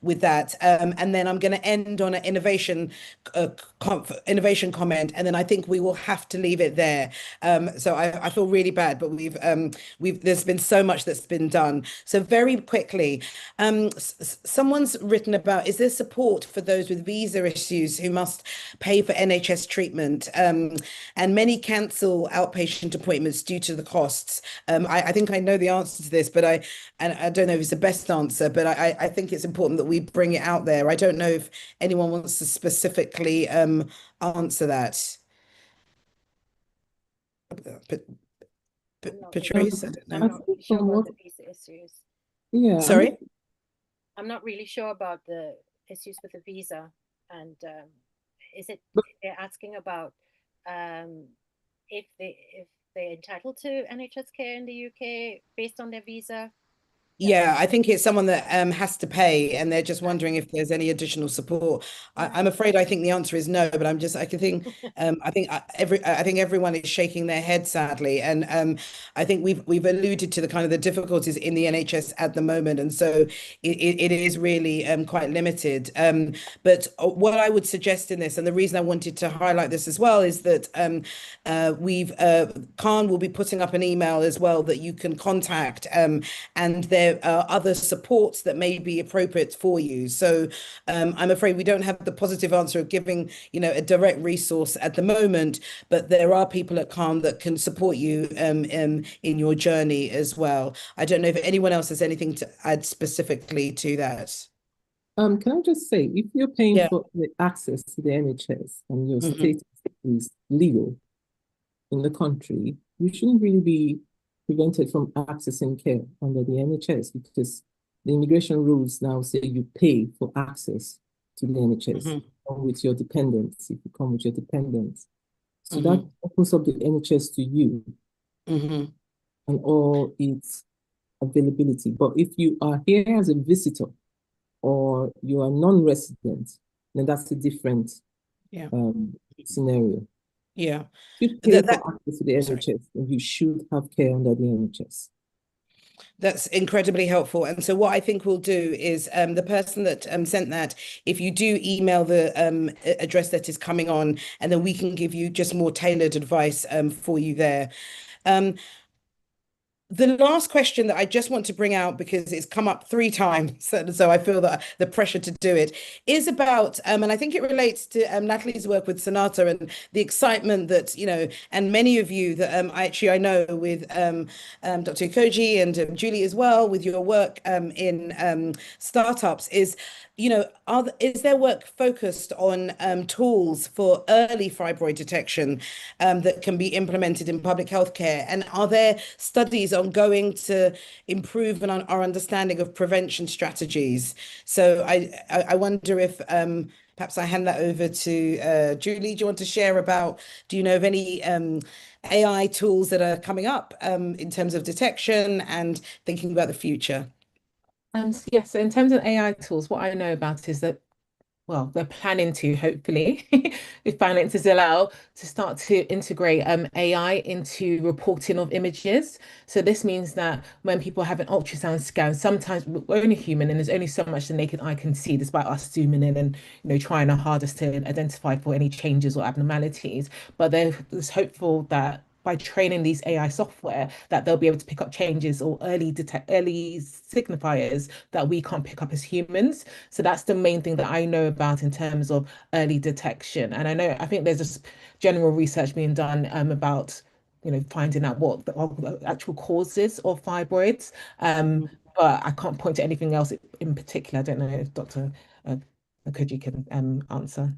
with that. And then I'm going to end on an innovation comment, and then I think we will have to leave it there. So I feel really bad, but there's been so much that's been done. So very quickly, someone's written about, is there support for those with visa issues who must pay for NHS treatment, and many cancel outpatient appointments due to the costs? I think I know the answer to this, but I don't know if it's the best answer, but I think it's important that we bring it out there. I don't know if anyone wants to specifically answer that. Patrice, I don't know. I'm not really sure about the visa issues. Yeah. Sorry? I'm not really sure about the issues with the visa, and they're asking about if they're entitled to NHS care in the UK based on their visa. Yeah, I think it's someone that has to pay, and they're just wondering if there's any additional support. I'm afraid I think the answer is no, but I think everyone is shaking their head sadly, and I think we've alluded to the kind of the difficulties in the NHS at the moment, and so it is really quite limited. But what I would suggest in this, and the reason I wanted to highlight this as well, is that CAHN will be putting up an email as well that you can contact, and there are other supports that may be appropriate for you. So I'm afraid we don't have the positive answer of giving, a direct resource at the moment, but there are people at CAHN that can support you in your journey as well. I don't know if anyone else has anything to add specifically to that. Can I just say, if you're paying for the access to the NHS and your status is legal in the country, you shouldn't really be prevented from accessing care under the NHS, because the immigration rules now say you pay for access to the NHS with your dependents, if you come with your dependents. So that opens up the NHS to you and all its availability. But if you are here as a visitor or you are non-resident, then that's a different scenario. Yeah. You pay for access to the NHS, and you should have care under the NHS. That's incredibly helpful. And so what I think we'll do is the person that sent that, if you do email the address that is coming on, and then we can give you just more tailored advice for you there. The last question that I just want to bring out, because it's come up 3 times, so I feel that the pressure to do it, is about, and I think it relates to Natalie's work with Sonata and the excitement that, and many of you that I know with Dr. Okouje and Julie as well, with your work in startups, is, is their work focused on tools for early fibroid detection that can be implemented in public health care? And are there studies ongoing to improve our understanding of prevention strategies? So I wonder if perhaps I hand that over to Julie. Do you want to share about, do you know of any AI tools that are coming up in terms of detection and thinking about the future? Yes, so in terms of AI tools, what I know about is that, well, they're planning to, hopefully, if finances allow, to start to integrate AI into reporting of images. So this means that when people have an ultrasound scan, sometimes we're only human and there's only so much the naked eye can see, despite us zooming in and trying our hardest to identify for any changes or abnormalities. But there's hopeful that by training these AI software, that they'll be able to pick up changes or early signifiers that we can't pick up as humans. So that's the main thing that I know about in terms of early detection. And I think there's just general research being done about finding out what the actual causes of fibroids. But I can't point to anything else in particular. I don't know if Dr. Okouje can answer.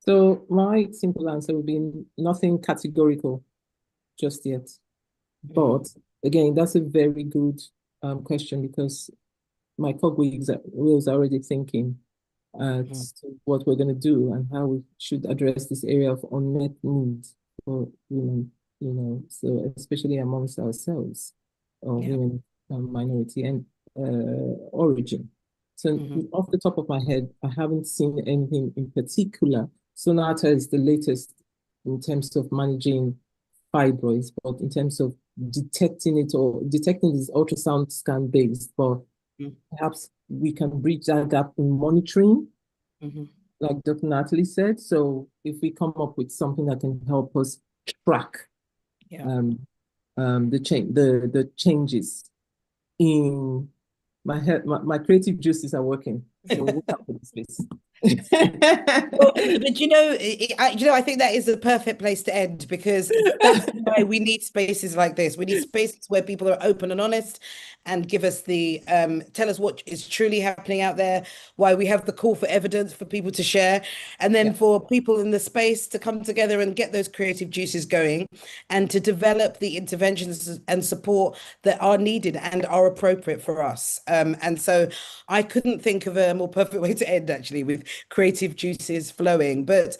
So my simple answer would be nothing categorical just yet. But again, that's a very good question, because my colleagues are already thinking what we're going to do and how we should address this area of unmet needs for women, so especially amongst ourselves, or women minority and origin. So off the top of my head, I haven't seen anything in particular Sonata is the latest in terms of managing fibroids, but in terms of detecting it, or detecting is ultrasound scan based, but perhaps we can bridge that gap in monitoring, like Dr. Natalie said. So if we come up with something that can help us track the changes in my head, my creative juices are working. So we'll look up for this space. Well, but I think that is the perfect place to end, because that's why we need spaces like this. We need spaces where people are open and honest and give us the tell us what is truly happening out there, why we have the call for evidence for people to share, and then for people in the space to come together and get those creative juices going and to develop the interventions and support that are needed and are appropriate for us. And so I couldn't think of a more perfect way to end, actually, with creative juices flowing. But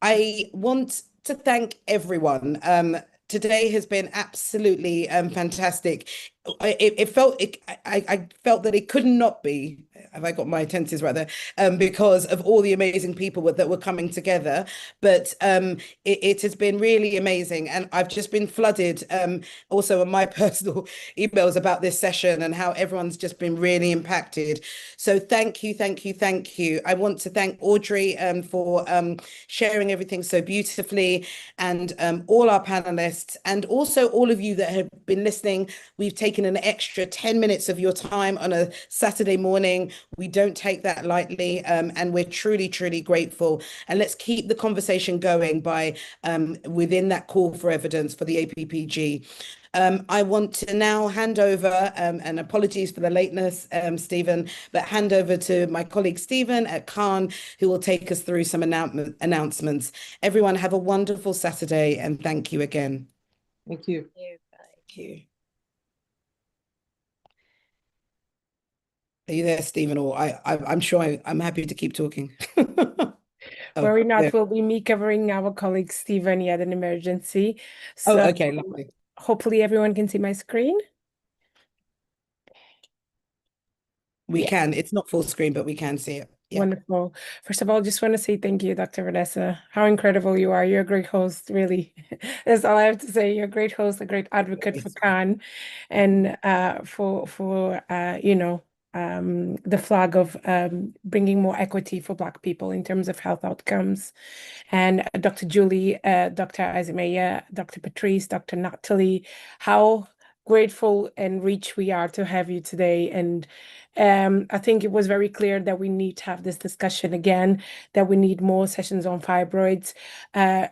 I want to thank everyone. Today has been absolutely fantastic. I felt that it could not be, have I got my tenses right there, because of all the amazing people that were coming together. But it has been really amazing. And I've just been flooded also on my personal emails about this session and how everyone's just been really impacted. So thank you, thank you, thank you. I want to thank Audrey for sharing everything so beautifully, and all our panelists, and also all of you that have been listening. We've taken an extra 10 minutes of your time on a Saturday morning. We don't take that lightly, and we're truly, truly grateful. And let's keep the conversation going by within that call for evidence for the APPG. I want to now hand over, and apologies for the lateness, Stephen, but hand over to my colleague Stephen at CAHN, who will take us through some announcements. Everyone have a wonderful Saturday, and thank you again. Thank you. Thank you. Are you there, Stephen? Or I'm sure I'm happy to keep talking. Worry not, will be me covering our colleague Stephen. He had an emergency. So okay, lovely. Hopefully everyone can see my screen. We can. It's not full screen, but we can see it. Yeah. Wonderful. First of all, just want to say thank you, Dr. Vanessa. How incredible you are. You're a great host, really. That's all I have to say. You're a great host, a great advocate for CAHN, and for the flag of bringing more equity for Black people in terms of health outcomes. And Dr. Julie, Dr. Aizemea, Dr. Patrice, Dr. Natalie, how grateful and rich we are to have you today. And I think it was very clear that we need to have this discussion again, that we need more sessions on fibroids.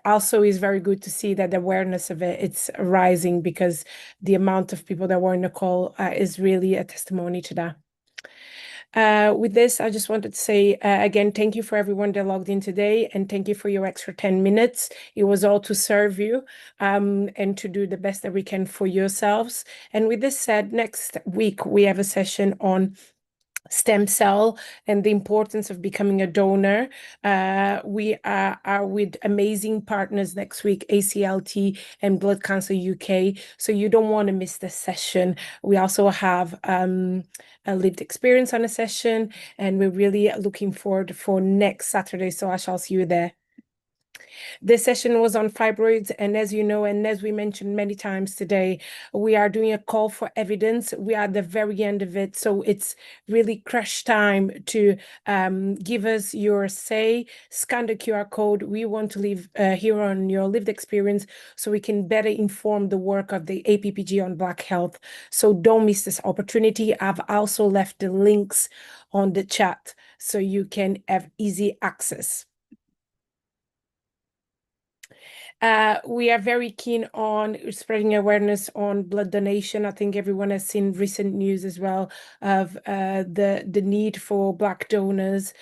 Also, it's very good to see that the awareness of it's rising, because the amount of people that were in the call is really a testimony to that. With this, I just wanted to say again, thank you for everyone that logged in today, and thank you for your extra 10 minutes. It was all to serve you and to do the best that we can for yourselves. And with this said, next week we have a session on stem cell and the importance of becoming a donor. We are with amazing partners next week, ACLT and Blood Cancer UK. So you don't want to miss this session. We also have a lived experience on a session, and we're really looking forward for next Saturday. So I shall see you there. This session was on fibroids, and as you know, and as we mentioned many times today, we are doing a call for evidence. We are at the very end of it, so it's really crush time to give us your say. Scan the QR code. We want to leave here on your lived experience so we can better inform the work of the APPG on Black health. So don't miss this opportunity. I've also left the links on the chat so you can have easy access. We are very keen on spreading awareness on blood donation. I think everyone has seen recent news as well of the need for Black donors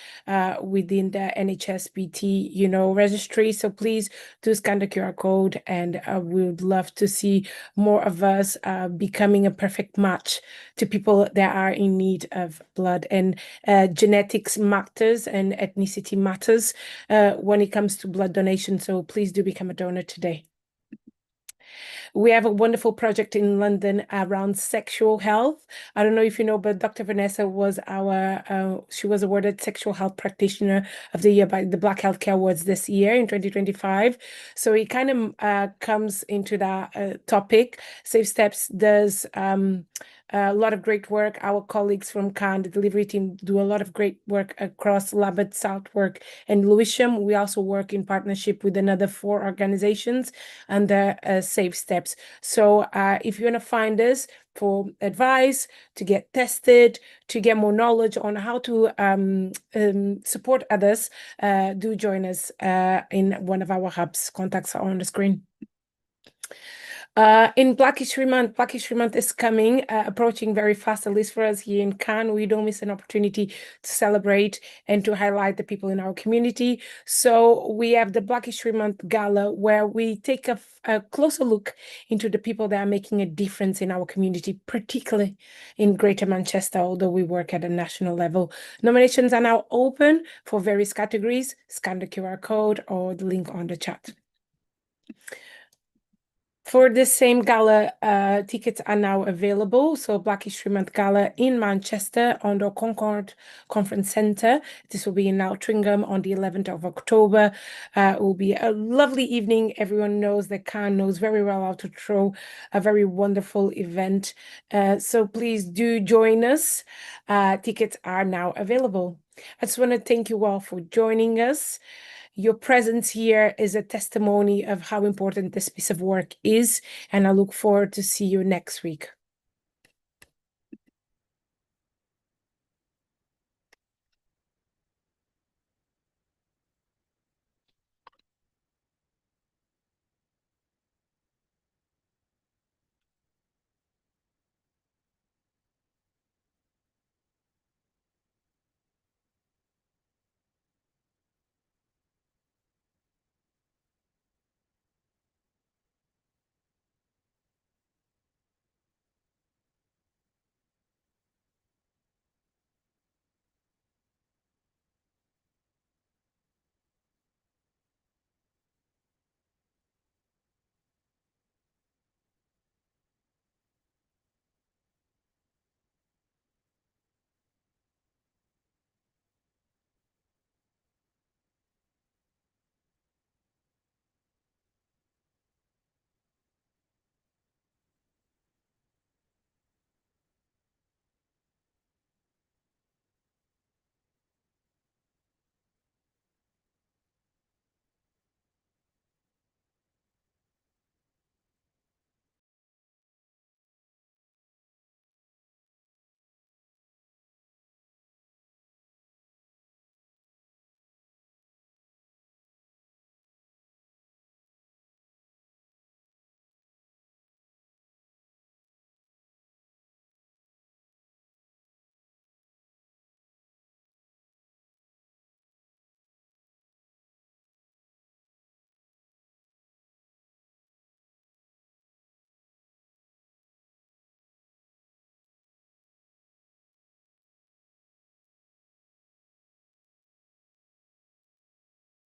within the NHSBT, registry. So please do scan the QR code, and we would love to see more of us becoming a perfect match to people that are in need of blood. And genetics matters and ethnicity matters when it comes to blood donation. So please do become a donor today. We have a wonderful project in London around sexual health. I don't know if you know, but Dr. Vanessa was she was awarded Sexual Health Practitioner of the Year by the Black Healthcare Awards this year in 2025. So it kind of comes into that topic. Safe Steps does a lot of great work. Our colleagues from CAHN, the delivery team, do a lot of great work across Lambeth, Southwark, and Lewisham. We also work in partnership with another 4 organizations under Safe Steps. So if you want to find us for advice, to get tested, to get more knowledge on how to support others, do join us in one of our hubs. Contacts are on the screen. In Black History Month is coming, approaching very fast, at least for us here in CAHN. We don't miss an opportunity to celebrate and to highlight the people in our community. So we have the Black History Month Gala, where we take a closer look into the people that are making a difference in our community, particularly in Greater Manchester, although we work at a national level. Nominations are now open for various categories. Scan the QR code or the link on the chat. For the same gala, tickets are now available. So Black History Month Gala in Manchester on the Concord Conference Centre. This will be in Altrincham on the 11th of October. It will be a lovely evening. Everyone knows that CAHN knows very well how to throw a very wonderful event. So please do join us. Tickets are now available. I just want to thank you all for joining us. Your presence here is a testimony of how important this piece of work is, and I look forward to see you next week.